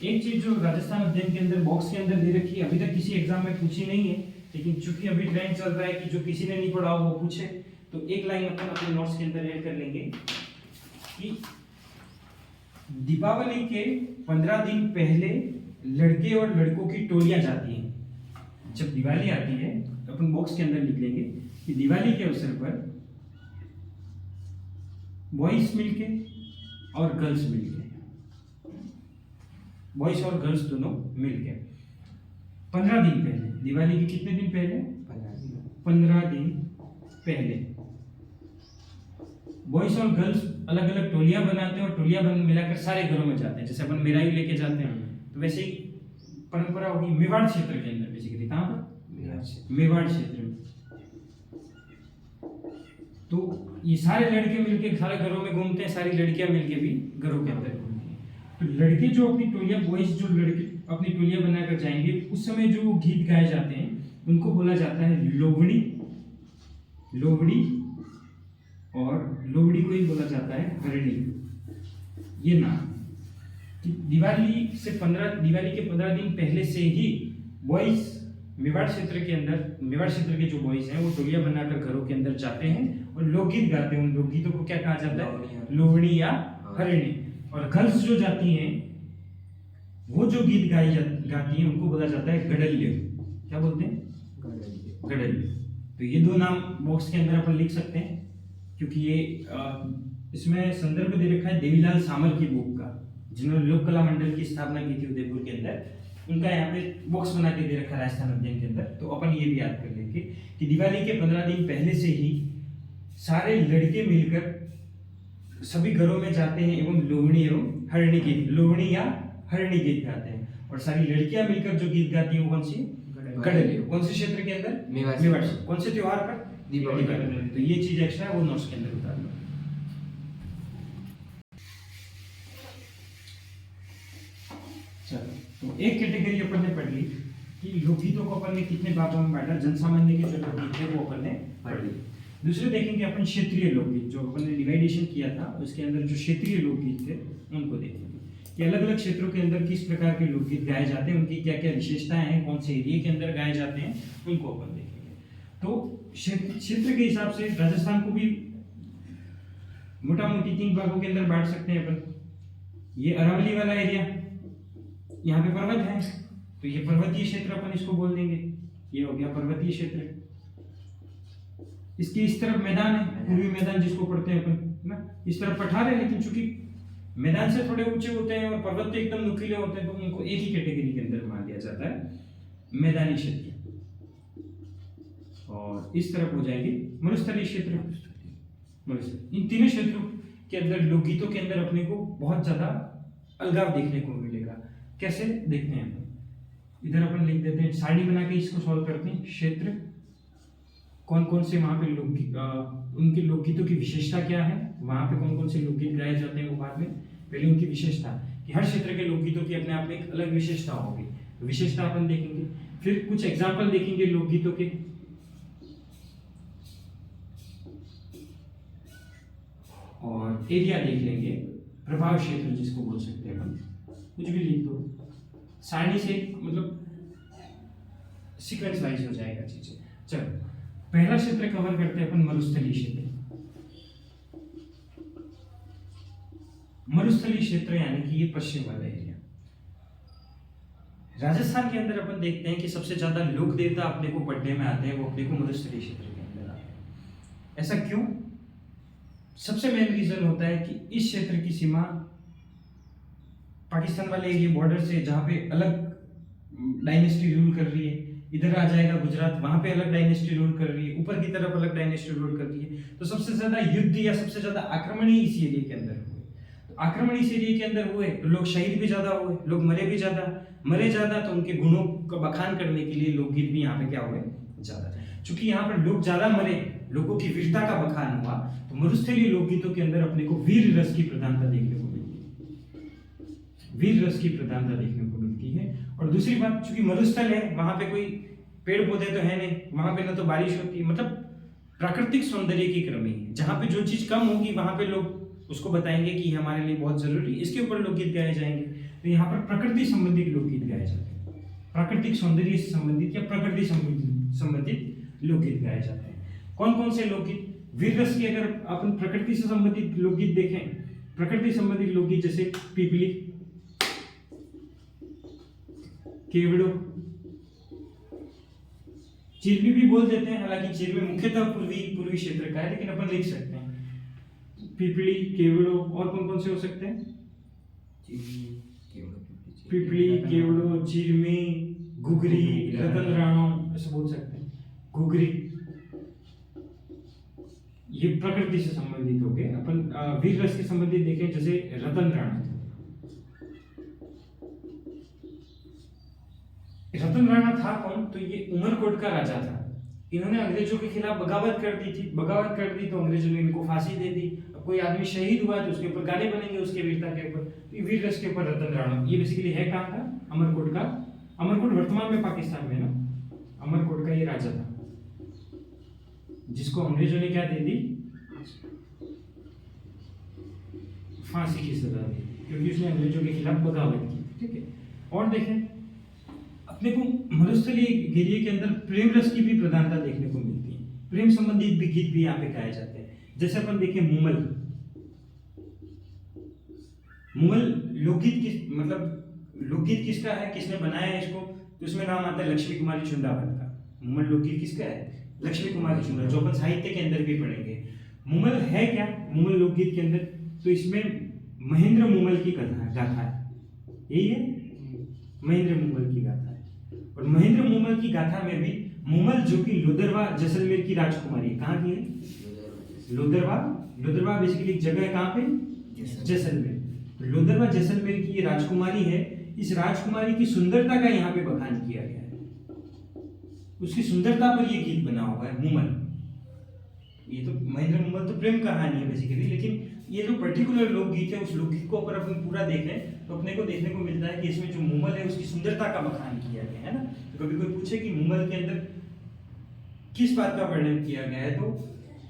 [SPEAKER 1] एक चीज जो राजस्थान अध्ययन के अंदर बॉक्स के अंदर दे रखी है, अभी तक किसी एग्जाम में पूछी नहीं है, लेकिन चूंकि अभी ट्रेंड चल रहा है कि जो किसी ने नहीं पढ़ा वो पूछे, तो एक लाइन अपन अपने नोट्स के अंदर ऐड कर लेंगे कि दीपावली के 15 दिन पहले लड़के और लड़कों की टोलियां जाती हैं। जब दिवाली आती है तो अपन बॉक्स के अंदर लिख लेंगे कि दिवाली के अवसर पर बॉयज मिलके और गर्ल्स मिलके, बॉयज और गर्ल्स दोनों मिलके 15 दिन पहले, दिवाली के कितने दिन पहले, 15 दिन पहले बॉयज और गर्ल्स अलग अलग टोलियां बनाते हैं और टोलियां मिलाकर सारे घरों में जाते हैं। जैसे अपन मेराई लेके जाते हैं, तो वैसे ही परंपरा होगी मेवाड़ क्षेत्र के अंदर, बेसिकली कहाँ पर, मेवाड़ क्षेत्र में। तो ये सारे लड़के मिलके सारे घरों में घूमते हैं, सारी लड़कियां मिलके भी घरों के अंदर घूमती हैं। तो लड़के जो अपनी टोलियां, बॉयज जो लड़के अपनी टोलियां बनाकर जाएंगे, उस समय जो गीत गाए जाते हैं उनको बोला जाता है लोवड़ी, लोवड़ी, और लोवड़ी को ही बोला जाता है हरणी। ये नाम दिवाली के 15 दिन पहले से ही बॉयज मेवाड़ क्षेत्र के अंदर, मेवाड़ क्षेत्र के जो बॉयज हैं वो टोलियां बनाकर घरों के अंदर जाते हैं और लोकगीत गाते हैं। उन लोकगीतों को क्या कहा जाता है, लोवड़ी या हरणी। और गर्ल्स जो जाती हैं वो जो गीत गाती हैं उनको बोला जाता है गडल्य। क्या बोलते हैं, गडल्य। तो ये दो नाम बॉक्स के अंदर अपन लिख सकते हैं, क्योंकि ये इसमें संदर्भ दे रखा है देवीलाल सामल की बुक का, जिन्होंने लोक कला मंडल की स्थापना की थी उदयपुर के अंदर। उनका यहाँ पे बॉक्स बना के दे रखा है राजस्थान अध्ययन के अंदर। तो अपन ये भी याद कर लेंगे कि दिवाली के 15 दिन पहले से ही सारे लड़के मिलकर सभी घरों में जाते हैं एवं लोवड़ी एवं हरणी गीत, लोवड़ी या हरणी गीत गाते हैं। और सारी लड़कियां मिलकर जो गीत गाती हैं वो कौन सी, गडली। कौन से क्षेत्र के अंदर, मेवाड़। कौन से त्योहार पर, दिवाली पर। तो ये चीज एक्स्ट्रा है वो नोट्स के अंदर उतार लो। चलो, तो एक कैटेगरी अपन ने पढ़ ली कि लोकगीतों को अपन ने कितने भागों में बांटा, जनसामान्य के जो लोकगीत थे वो अपन ने पढ़ ली। दूसरे देखेंगे अपन क्षेत्रीय लोकगीत, जो अपन ने डिवाइडेशन किया था उसके अंदर जो क्षेत्रीय लोकगीत थे उनको देखेंगे कि अलग अलग क्षेत्रों के अंदर किस प्रकार के लोकगीत गाए जाते हैं, उनकी क्या क्या विशेषताएं हैं, कौन से एरिया के अंदर गाए जाते हैं, उनको अपन देखेंगे। तो क्षेत्र के हिसाब से राजस्थान को भी मोटा मोटी 3 भागों के अंदर बांट सकते हैं अपन। ये अरावली वाला एरिया, यहाँ पे पर्वत है तो ये पर्वतीय क्षेत्र अपन इसको बोल देंगे, ये हो गया पर्वतीय क्षेत्र। इसकी इस तरफ मैदान है, पूर्वी मैदान जिसको पढ़ते हैं अपन, है ना, इस तरफ पठार है, लेकिन चूंकि मैदान से थोड़े ऊंचे होते हैं और पर्वत एकदम नुकीले होते हैं, तो उनको एक ही कैटेगरी के अंदर मान लिया जाता है, मैदानी क्षेत्र। और इस तरफ हो जाएंगे मरुस्थलीय क्षेत्र। इन तीनों क्षेत्रों के अंदर लोकगीतों के अंदर अपने को बहुत ज्यादा अलगाव देखने को मिलेगा। कैसे देखते हैं अपन, इधर अपन लिख देते हैं, सारणी बना के इसको सॉल्व करते हैं। क्षेत्र कौन कौन से वहां पे लोकगीत, उनके लोकगीतों की विशेषता क्या है, वहां पे कौन कौन से लोकगीत गाए जाते हैं वो बाद में। पहले उनकी विशेषता कि हर क्षेत्र के लोकगीतों की अपने आप में एक अलग विशेषता होगी, विशेषता अपन देखेंगे। फिर कुछ एग्जाम्पल देखेंगे लोकगीतों के, और एरिया देख लेंगे, प्रभाव क्षेत्र जिसको बोल सकते हैं अपन, कुछ भी लिख दो, सारणी से मतलब सीक्वेंस वाइज हो जाएगा चीजें। चलो पहला क्षेत्र कवर करते हैं अपन, मरुस्थलीय क्षेत्र। मरुस्थलीय क्षेत्र यानी कि ये पश्चिम वाला एरिया। राजस्थान के अंदर अपन देखते हैं कि सबसे ज्यादा लोक देवता अपने को पढ़ने में आते हैं, वो अपने को मरुस्थलीय क्षेत्र के अंदर आते हैं। ऐसा क्यों? सबसे मेन रीजन होता है कि इस क्षेत्र की सीमा पाकिस्तान वाले ये बॉर्डर से, जहाँ पे अलग डायनेस्टी रूल कर रही है, इधर आ जाएगा गुजरात, वहां पे अलग डायनेस्टी रूल कर रही है, ऊपर की तरफ अलग डायनेस्टी रूल कर रही है। तो सबसे ज्यादा युद्ध या सबसे ज्यादा आक्रमण ही इस एरिया के अंदर हुए। तो आक्रमण इस एरिया के अंदर हुए तो लोग शहीद भी ज्यादा हुए, लोग मरे ज्यादा, तो उनके गुणों का बखान करने के लिए लोकगीत भी यहाँ पे क्या हुए, ज्यादा। चूंकि यहाँ पर लोग ज्यादा मरे, लोगों की वीरता का बखान हुआ, तो मरुस्थलीय लोकगीतों के अंदर अपने को वीर रस की प्रधानता देखने को मिलती है, वीर रस की प्रधानता देखने को मिलती है। और दूसरी बात, चूंकि मरुस्थल है, वहां पे कोई पेड़ पौधे तो है नहीं, वहां पे ना तो बारिश होती है, मतलब प्राकृतिक सौंदर्य की कमी है। जहां पे जो चीज कम होगी वहां पे लोग उसको बताएंगे कि हमारे लिए बहुत जरूरी, इसके ऊपर लोकगीत गाए जाएंगे। तो यहाँ पर प्रकृति संबंधित लोकगीत गाए जाते हैं, प्राकृतिक सौंदर्य से संबंधित या प्रकृति संबंधित लोकगीत गाए जाते हैं। कौन कौन से लोकगीत? वीर रस की अगर अपन प्रकृति से संबंधित लोकगीत देखें, प्रकृति संबंधित लोकगीत जैसे पीपली, केवड़ो, चिरवी भी बोल देते हैं, हालांकि चिरवी मुख्यतः पूर्वी क्षेत्र का है, लेकिन अपन लिख सकते हैं पीपली, केवड़ो। और कौन कौन से हो सकते हैं? पीपली, केवड़ो, चिरमी, घुघरी, रतन राणो, ऐसे बोल सकते हैं। घुघरी ये प्रकृति से संबंधित हो गए। अपन वीर रस के संबंधित देखें, जैसे रतन राणा। रतन राणा था कौन? तो ये उमरकोट का राजा था। इन्होंने अंग्रेजों के खिलाफ बगावत कर दी थी, बगावत कर दी तो अंग्रेजों ने इनको फांसी दे दी। अब कोई आदमी शहीद हुआ तो उसके ऊपर गाने बनेंगे उसके वीरता के ऊपर, तो वीर रस के ऊपर रतन राणा। ये बेसिकली है कहाँ का? अमरकोट का। अमरकोट वर्तमान में पाकिस्तान में ना, अमरकोट का ये राजा था जिसको अंग्रेजों ने क्या दे दी? फांसी की सजा दी, क्योंकि उसने अंग्रेजों के खिलाफ बगावत की। ठीक है। और देखें, अपने को मरुस्थलीय एरिया के अंदर प्रेम रस की भी प्रधानता देखने को मिलती है, प्रेम संबंधित भी गीत भी यहाँ पे गाए जाते हैं। जैसे अपन देखें मुमल, मुमल लोकगीत किस, मतलब लोकगीत किसका है, किसने बनाया है इसको? तो उसमें नाम आता है लक्ष्मी कुमारी चुंडावत का। मुमल लोकगीत किसका है? लक्ष्मी कुमारी चुंडावत, जो अपन साहित्य के अंदर भी पढ़ेंगे। मुमल है क्या मुमल लोकगीत के अंदर? तो इसमें महेंद्र मुमल की गाथा है, यही है महेंद्र मुमल की गाथा है। और महेंद्र मुमल की गाथा में भी मुमल जो कि लोदरवा जैसलमेर की राजकुमारी है, कहाँ की है? लोदरवा बेसिकली एक जगह है, कहाँ पे? जैसलमेर। लोदरवा जैसलमेर की ये राजकुमारी है। इस राजकुमारी की सुंदरता का यहाँ पे बखान किया गया है, उसकी सुंदरता पर ये गीत बना हुआ है मुमल। ये तो महेंद्र मुमल तो प्रेम कहानी है बेसिकली, लेकिन ये जो पर्टिकुलर लोकगीत है उस लोकगीत को अगर अपन पूरा देखें तो अपने को देखने को मिलता है कि इसमें जो मुमल है उसकी सुंदरता का बखान किया गया है ना। तो कभी कोई पूछे कि मुमल के अंदर किस बात का वर्णन किया गया है, तो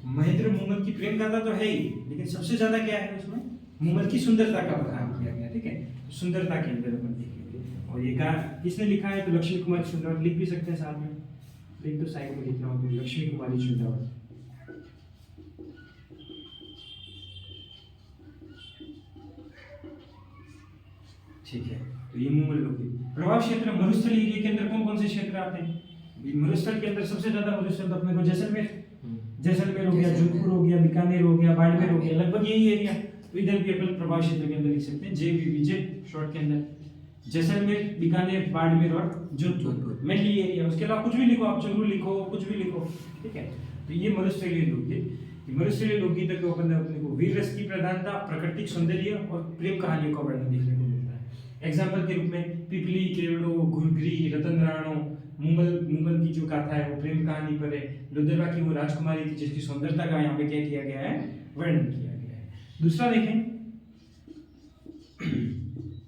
[SPEAKER 1] महेंद्र मुमल की प्रेम गाथा तो है ही, लेकिन सबसे ज्यादा क्या है उसमें? मुमल की सुंदरता का बखान किया गया। ठीक है, सुंदरता के अंदर अपन देखेंगे। और ये किसने लिखा है? तो लक्ष्मी कुमारी चुंडावत। लिख भी सकते हैं साथ में, लिख तो साइड में लिखना होगा लक्ष्मी कुमारी चुंडावत। ठीक है, तो ये मुमल लोकगीत। प्रभाव क्षेत्र मरुस्थलीय एरिया के अंदर कौन कौन से क्षेत्र आते हैं? मरुस्थल के अंदर सबसे ज्यादा मरुस्थल तो अपने को जैसलमेर हो गया, जोधपुर हो गया, बीकानेर हो गया, बाड़मेर हो गया, लगभग यही एरिया। तो इधर भी अपन प्रभाव क्षेत्र के अंदर लिख सकते हैं JBBJ शॉर्ट के अंदर। जैसलमेर, बीकानेर, बाड़मेर और जोधपुर मेनली ये एरिया। उसके अलावा कुछ भी लिखो आप, चंगू लिखो, कुछ भी लिखो, ठीक है। तो ये मरुस्थलीय लोकगीत। मरुस्थलीय लोकगीत के ऊपर अपने को वीर रस की प्रधानता, प्राकृतिक सौंदर्य और प्रेम कहानियों का वर्णन देखने को मिलता है। एग्जाम्पल के रूप में पिपली, केरड़ो, घुरघरी, रतन राणो, मुगल की जो गाथा है वो प्रेम कहानी पर है। लुदरवा की वो राजकुमारी थी जिसकी सुंदरता का यहाँ पे क्या किया गया है, वर्णन किया गया है। दूसरा देखें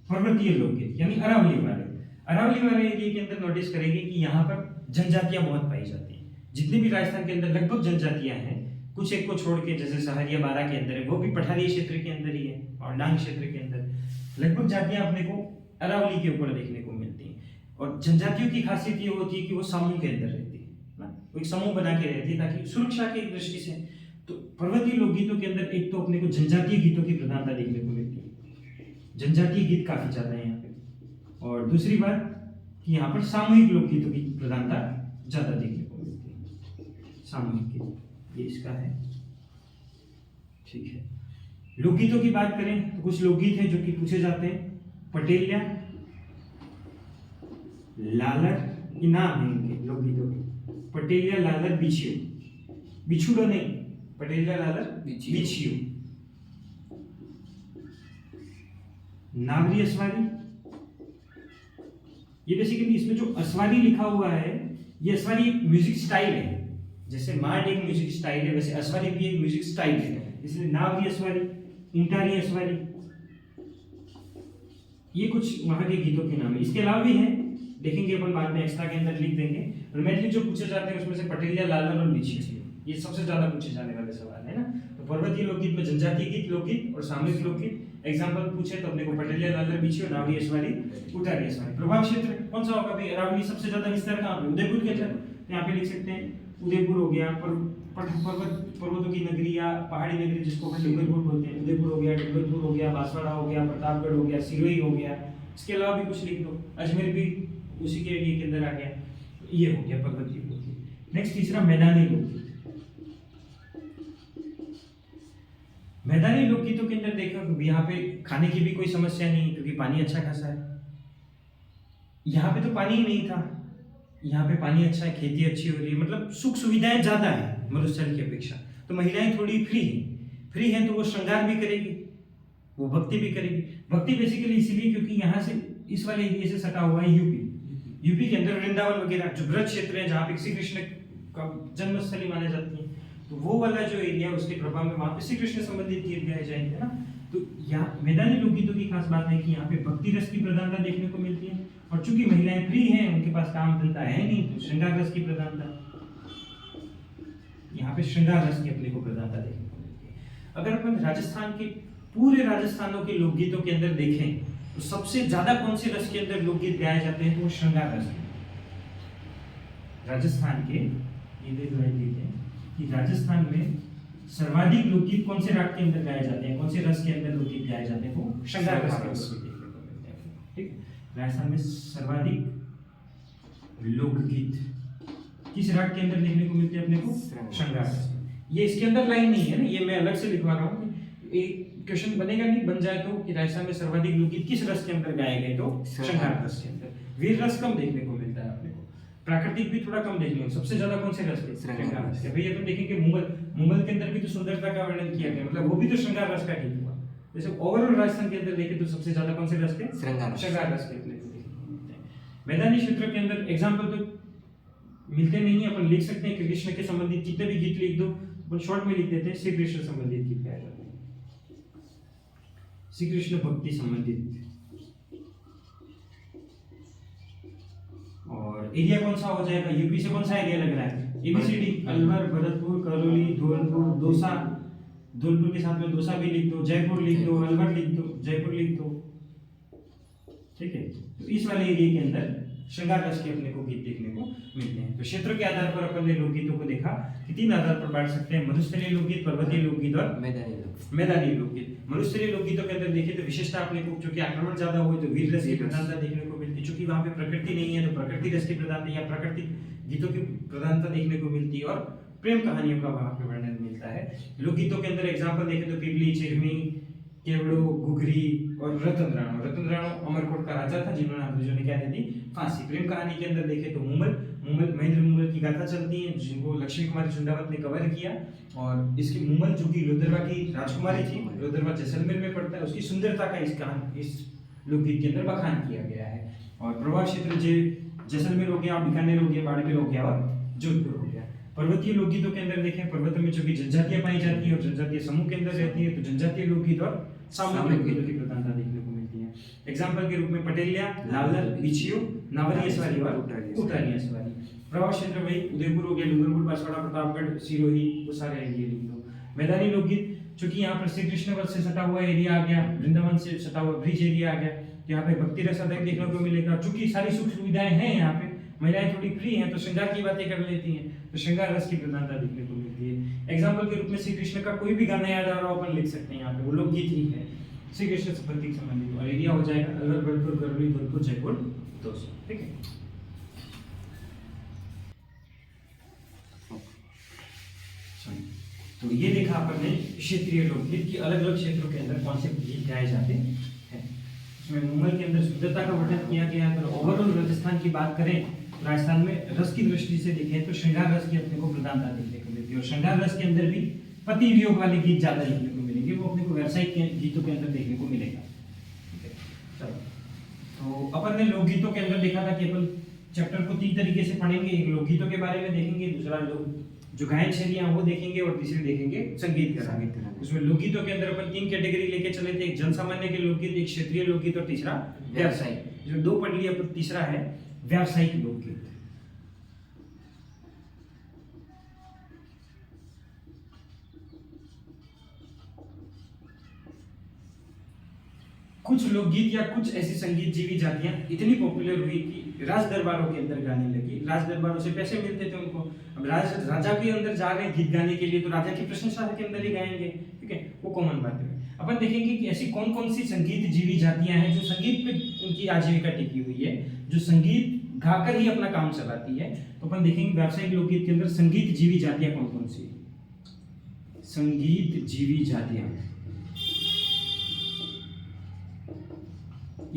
[SPEAKER 1] पर्वतीय लोकगीत यानी अरावली वाले एरिया के अंदर नोटिस करेंगे कि यहाँ पर जनजातियां बहुत पाई जाती हैं। जितनी भी राजस्थान के अंदर लगभग जनजातियां हैं, कुछ एक को छोड़ के, जैसे सहरिया बारा के अंदर है, वो भी पठारी क्षेत्र के अंदर ही है, और डांग क्षेत्र के अंदर लगभग जातियां अपने को अरावली के ऊपर देखने को मिलती हैं। और जनजातियों की खासियत ये होती है कि वो समूह के अंदर रहती है ना, वो एक समूह बना के रहती है ताकि सुरक्षा की दृष्टि से। तो पर्वतीय लोकगीतों के अंदर एक तो अपने को जनजातीय गीतों की प्रधानता देखने को मिलती है, जनजातीय गीत काफी ज्यादा है यहाँ पे। और दूसरी बात कि यहाँ पर सामूहिक लोकगीतों की प्रधानता ज्यादा देखने को मिलती है। सामूहिक गीत ये इसका है, ठीक है। लोकगीतों की बात करें तो कुछ लोकगीत हैं जो कि पूछे जाते हैं। पटेलिया, लालर, ये नाम है इनके लोकगीतों के। पटेलिया, लालर, बिछुड़ो नहीं, पटेलिया, लालर, बिछियो। नागरी अस्वारी, ये बेसिकली इसमें जो अस्वारी लिखा हुआ है, ये अस्वारी म्यूजिक स्टाइल है। जैसे मार्ड एक म्यूजिक स्टाइल है, वैसे अस्वारी भी एक म्यूजिक स्टाइल है, इसलिए नागरी अस्वारी, ऊंटारी अस्वारी, ये कुछ वहां के गीतों के नाम है। इसके अलावा भी है, देखेंगे अपन बाद में, एक्स्ट्रा के अंदर लिख देंगे। और मेनली जो पूछे जाते हैं उसमें से पटेलिया, लालर और बिछियो, ये सबसे ज्यादा पूछे जाने वाले सवाल है ना। तो पर्वतीय लोकगीत में जनजातीय गीत, लोकगीत और सामूहिक लोकगीत। एग्जांपल पूछे तो अपने को पटेलिया, लालर, बिछियो, नागरी अस्वारी, ऊंटारी अस्वारी। प्रभाव क्षेत्र कौन सा होगा भाई? अरावली सबसे ज्यादा विस्तार कहां पे? उदयपुर के अंदर। यहाँ पे लिख सकते हैं उदयपुर हो गया, पर्वतों की नगरी या पहाड़ी नगरी जिसको हम डूंगरपुर बोलते हैं। उदयपुर हो गया, डूंगरपुर हो गया, बांसवाड़ा हो गया, प्रतापगढ़ हो गया, सिरोही हो गया। इसके अलावा भी कुछ लिख दो, अजमेर भी उसी के एरिया के अंदर आ गया। ये हो गया पर्वतीय लोकगीत। नेक्स्ट तीसरा मैदानी लोकगीत। मैदानी लोकगीतों के अंदर देखो, यहाँ पे खाने की भी कोई समस्या नहीं क्योंकि पानी अच्छा खासा है। यहाँ पे तो पानी ही नहीं था, यहाँ पे पानी अच्छा है, खेती अच्छी हो रही है, मतलब सुख सुविधाएं ज्यादा है मरुस्थल की अपेक्षा। तो महिलाएं थोड़ी फ्री हैं तो वो श्रृंगार भी करेगी, वो भक्ति भी करेगी। भक्ति बेसिकली इसीलिए क्योंकि यहाँ से इस वाले एरिया से सटा हुआ है यूपी के अंदर वृंदावन वगैरह जो ब्रज क्षेत्र है जहाँ पे श्री कृष्ण का जन्मस्थली माने जाती है, तो वो वाला जो एरिया उसके प्रभाव में वहाँ पे श्री कृष्ण संबंधित गीत गाए जाएंगे ना। तो यहाँ मैदानी लोकगीतों की खास बात है कि यहाँ पे भक्ति रस की प्रधानता देखने को मिलती है, और चूंकि महिलाएं फ्री हैं, उनके पास काम धंधा है नहीं, तो श्रृंगार रस की प्रधानता, यहाँ पे श्रृंगार रस की अपने को प्रधानता देखने को मिलती है। अगर अपन राजस्थान के पूरे राजस्थानों के लोकगीतों के अंदर देखें तो सबसे ज्यादा कौन से रस के अंदर लोकगीत गाए जाते हैं? तो वो श्रृंगार रस के। राजस्थान के ये देखें कि राजस्थान में सर्वाधिक लोकगीत कौन से राग के अंदर गाए जाते हैं, कौन से रस के अंदर लोकगीत गाए जाते हैं? वो श्रृंगार रस के लोकगीत देखने को मिलते हैं। ठीक, राजस्थान में सर्वाधिक लोकगीत किस राग के अंदर देखने को मिलते हैं अपने को? श्रृंगार रस। ये इसके अंदर लाइन नहीं है ना, ये मैं अलग से लिखवा रहा हूँ। एक क्वेश्चन बनेगा नहीं, बन जाए तो कि राजस्थान में सर्वाधिक लोकगीत किस रस के अंदर गाए गए? तो श्रृंगार रस के अंदर। वीर रस कम देखने को मिलता है अपने को, प्राकृतिक भी थोड़ा कम देखने को। सबसे ज्यादा कौन से रस के? श्रृंगार रस के। भैया तुम देखेंगे मुगल के अंदर भी तो सुंदरता का वर्णन किया गया, मतलब वो भी तो श्रृंगार रस का गीत हुआ। जैसे ओवरऑल राजस्थान के अंदर देखें तो सबसे ज्यादा कौन से रस के? श्रृंगार रस के अपने को देखने को मिलते हैं। मैदानी क्षेत्र के अंदर एग्जाम्पल तो मिलते नहीं है, अपन लिख सकते हैं कि कृष्ण के संबंधित कितने भी गीत लिख दो, अपन शॉर्ट में लिख देते हैं श्री कृष्ण संबंधित गीत गाए जाते हैं, श्री कृष्ण भक्ति संबंधित। और एरिया कौन सा हो जाएगा? यूपी से कौन सा एरिया लग रहा है? एबीसीडी, अलवर, भरतपुर, करौली, धौलपुर, दौसा, धौलपुर के साथ में दौसा भी लिख दो, जयपुर लिख दो, अलवर लिख दो, जयपुर लिख दो। ठीक है, तो इस वाले एरिया के अंदर श्रृंगार रस के अपने को गीत देखने को मिलते हैं। तो क्षेत्र के आधार पर अपन ने लोकगीतों को देखा कि तीन आधार पर बांट सकते हैं: मरुस्थलीय लोकगीत, पर्वतीय लोकगीत और मैदानी लोकगीत। मरुस्थलीय लोकगीतों के अंदर देखें तो विशेषता अपने को, चूंकि आक्रमण ज्यादा हुए तो वीर रस की प्रधानता देखने को मिलती है। चूंकि वहां पे प्रकृति नहीं है तो प्रकृति रस की प्रधानता, या प्रकृति गीतों की प्रधानता देखने को मिलती है और प्रेम कहानियों का वहां पे वर्णन मिलता है। लोकगीतों के अंदर एग्जाम्पल देखें तो पिपली, चिरमी, केवड़ो, घुघरी और रतन राणो। रतन राणो अमरकोट का राजा था जिन्होंने अंग्रेजों ने क्या दे दी, फांसी। प्रेम कहानी के अंदर देखें तो मुमल महेंद्र मुमल की गाथा चलती है जिनको लक्ष्मी कुमारी झुंडावत ने कवर किया। और इसकी मुमल जो कि लोदरवा की राजकुमारी थी, लोदरवा जैसलमेर में पड़ता है, उसकी सुंदरता का इस लोकगीत के अंदर बखान किया गया है। और प्रभाव क्षेत्र जैसलमेर हो गया, बीकानेर हो गया, बाड़मेर हो गया और जोधपुर हो गया। पर्वतीय लोकगीतों के अंदर देखें, पर्वतों में जो भी जनजातियां पाई जाती है और जनजातीय समूह के अंदर रहती है, तो जनजातीय लोकगीत और सामान्य लोकगीतों की प्रधानता देखने को मिलती है। एग्जाम्पल के रूप में पटेलिया, लालर, बिछियो, नावरिया सवारी और उटारिया सवारी। प्रभाव क्षेत्र वही उदयपुर हो गया, डूंगरपुर, बांसवाड़ा, प्रतापगढ़, सिरोही, वो सारे एरिया लिख लो। मैदानी लोकगीत चूंकि यहाँ पर श्री कृष्ण वध से सटा हुआ एरिया आ गया, वृंदावन से सटा हुआ ब्रिज एरिया आ गया, तो यहाँ पे भक्ति रस अध्ययन देखने को मिलेगा। चूंकि सारी सुख सुविधाएं हैं यहाँ पे, महिलाएं थोड़ी फ्री हैं तो श्रृंगार की बातें कर लेती हैं, तो श्रृंगार रस की प्रधानता देखने को मिलती है। एग्जाम्पल के रूप में श्री कृष्ण का कोई भी गाना याद आ रहा हो अपन लिख सकते हैं यहाँ पे, वो लोकगीत ही है। श्री कृष्ण से प्रतीक संबंधित और एरिया हो जाएगा अलवर, बलपुर, गरौली, धौलपुर, जयपुर, दोस्त। ठीक है, तो ये देखा अपन ने क्षेत्रीय लोकगीत की अलग अलग क्षेत्रों के अंदर कौन से गीत गाए जाते हैं। इसमें मुंबई के अंदर सुंदरता का वर्णन किया गया है। अगर ओवरऑल राजस्थान की बात करें, राजस्थान में रस की दृष्टि से देखें तो श्रृंगार रस की अपने को प्रधानता देखने को मिलती है। और श्रृंगार रस के अंदर भी पति वियोग वाले गीत ज्यादा देखने को मिलेंगे, वो अपने को व्यावसायिक गीतों के अंदर देखने को मिलेगा। ठीक है, चलो, तो अपन ने लोकगीतों के अंदर देखा था कि अपन चैप्टर को 3 तरीके से पढ़ेंगे। एक लोकगीतों के बारे में देखेंगे, दूसरा लोग जो गायन शैलियां वो देखेंगे, और तीसरी देखेंगे संगीत का। उसमें लोकगीतों के अंदर अपन 3 कैटेगरी लेके चले थे, एक जनसामान्य के लोकगीत, एक क्षेत्रीय लोकगीत और तीसरा व्यावसायिक। जो 2 पढ़ लिए, अपन तीसरा है व्यावसायिक लोकगीत। कुछ लोकगीत या कुछ ऐसी संगीत जीवी जातियां इतनी पॉपुलर हुई कि राज दरबारों के अंदर गाने लगी। राज दरबारों से पैसे मिलते थे उनको। अब राजा के अंदर जा रहे गीत गाने के लिए, तो राजा की प्रशंसा के अंदर ही गाएंगे। ठीक है, वो कॉमन बात है। अपन देखेंगे कि ऐसी कौन कौन सी संगीत जीवी जातियां हैं जो संगीत पे उनकी आजीविका टिकी हुई है, जो संगीत गाकर ही अपना काम चलाती है। तो अपन देखेंगे व्यावसायिक लोकगीत के अंदर संगीत जीवी जातियां कौन कौन सी। संगीत जीवी जातियां,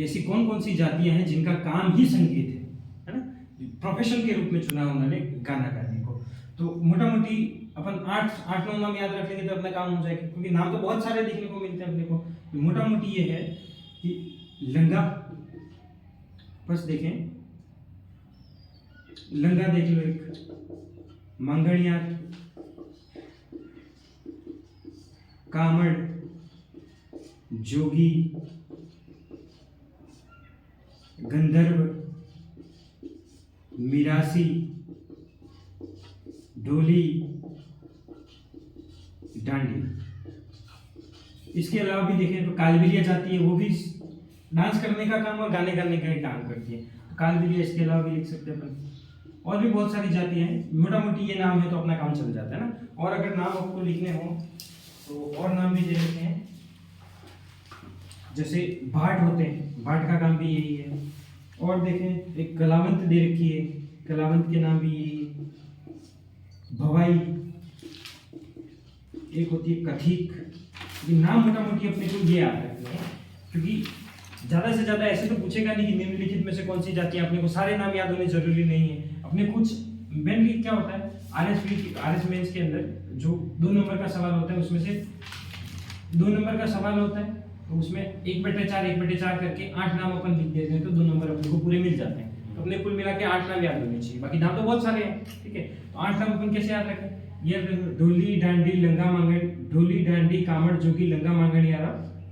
[SPEAKER 1] ऐसी कौन कौन सी जातियां हैं जिनका काम ही संगीत है ना, प्रोफेशन के रूप में चुना उन्होंने गाना गाने को। तो मोटा मोटी अपन 8-9 नाम याद रख लेंगे तो अपना काम हो जाएगा, क्योंकि नाम तो बहुत सारे देखने को मिलते हैं अपने को। तो मोटा मोटी ये है कि लंगा, बस देखें, लंगा देख लो, एक मंगणियार, कामड़, जोगी, गंधर्व, मिरासी, ढोली, डांडी। इसके अलावा भी देखें तो कालबेलिया जाती है, वो भी डांस करने का काम और गाने करने का ही काम करती है। तो कालबेलिया इसके अलावा भी लिख सकते हैं अपन। और भी बहुत सारी जातियां हैं, मोटा मोटी ये नाम है तो अपना काम चल जाता है ना। और अगर नाम आपको लिखने हो तो और नाम भी दे रखे हैं, जैसे भाट होते हैं, भाट का काम भी यही है। और देखें, एक कलावंत दे रखी है, कलावंत के नाम भी यही है। भवाई एक होती है, कथिक। ये नाम मोटा मोटी अपने को ये याद रखने हैं, क्योंकि ज्यादा से ज्यादा ऐसे तो पूछेगा नहीं कि निम्नलिखित में से कौन सी जाति है। अपने को सारे नाम याद होने जरूरी नहीं है। अपने कुछ मेनली क्या होता है, आरएस मेंस के अंदर जो 2 नंबर का सवाल होता है, उसमें से 2 नंबर का सवाल होता है, तो उसमें 1/4 करके 8 नाम अपन लिख देते हैं, तो 2 नंबर अपने को पूरे मिल जाते हैं। तो अपने कुल मिला के 8 नाम याद होने चाहिए। बाकी नाम तो बहुत सारे हैं। ठीक है, तो 8 नाम अपन कैसे याद रखें, ये ढोली, डांडी, लंगा मांगण, ढोली, डांडी, कामड़, जोगी, लंगा मांगणियारा,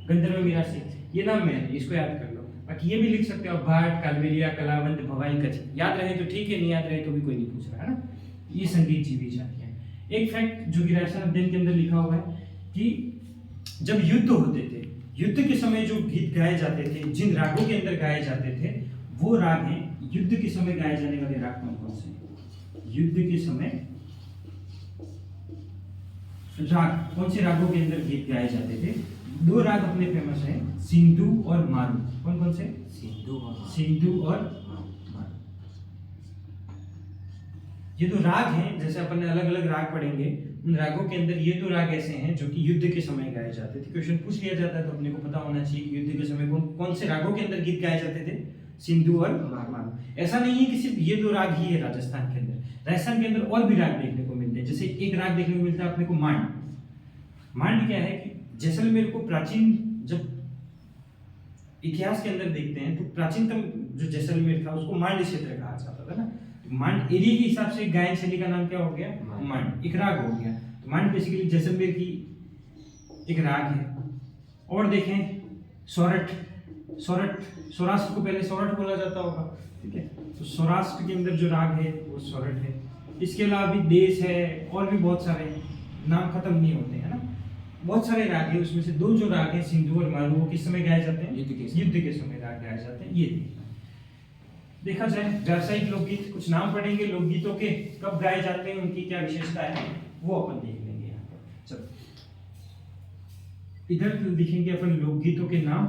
[SPEAKER 1] गंधर्व, मिरासी, ये नाम में इसको याद कर लो। बाकी ये भी लिख सकते हो, भाट, कालबेलिया, कलावंत, भवाई, कथिक। याद रहे तो ठीक है, नहीं याद रहे तो भी कोई नहीं पूछ रहा है ना। ये संगीत जीवी जातियां। एक फैक्ट जो गिरासन अध्ययन के अंदर लिखा हुआ है कि जब युद्ध होते थे, युद्ध के समय जो गीत गाए जाते थे, जिन रागों के अंदर गाए जाते थे, वो राग हैं युद्ध के समय गाए जाने वाले राग कौन कौन से। युद्ध के समय राग कौन से रागों के अंदर गीत गाए जाते थे। 2 राग अपने फेमस हैं, सिंधु और मारू। कौन कौन से, सिंधु और मारू। ये तो राग हैं, जैसे अपन ने अलग अलग राग पढ़ेंगे, उन रागों के अंदर ये दो राग ऐसे हैं जो कि युद्ध के समय गाए जाते थे। क्वेश्चन पूछ लिया जाता है तो अपने को पता होना चाहिए कि युद्ध के समय कौन कौन से रागों के अंदर गीत गाए जाते थे, सिंधु और मालवा। ऐसा नहीं है कि सिर्फ ये दो राग ही है राजस्थान के अंदर, राजस्थान के अंदर और भी राग देखने को मिलते हैं। जैसे एक राग देखने को मिलता है अपने को मांड। मांड क्या है कि जैसलमेर को प्राचीन, जब इतिहास के अंदर देखते हैं तो प्राचीनतम जो जैसलमेर था उसको मांड क्षेत्र कहा जाता था ना। मांड एरिया के हिसाब से गायन शैली का नाम क्या हो गया, मांड, एक राग हो गया। तो मांड बेसिकली जैसलमेर की एक राग है। और देखें सोरठ, सोरठ, सौराष्ट्र को पहले सोरठ बोला जाता होगा, ठीक है। तो सौराष्ट्र के अंदर जो राग है वो सोरठ है। इसके अलावा भी देश है और भी बहुत सारे हैं, नाम खत्म नहीं होते हैं ना, बहुत सारे राग है। उसमें से दो जो राग है सिंधु और मालवा, वो किस समय गाए जाते हैं, युद्ध के समय राग गाए जाते हैं। ये देखा जाए व्यावसायिक लोकगीत, कुछ नाम पढ़ेंगे लोकगीतों के, कब गाए जाते हैं, उनकी क्या विशेषता है, वो अपन देख लेंगे यहाँ पर। चलो इधर देखेंगे अपन लोकगीतों के नाम,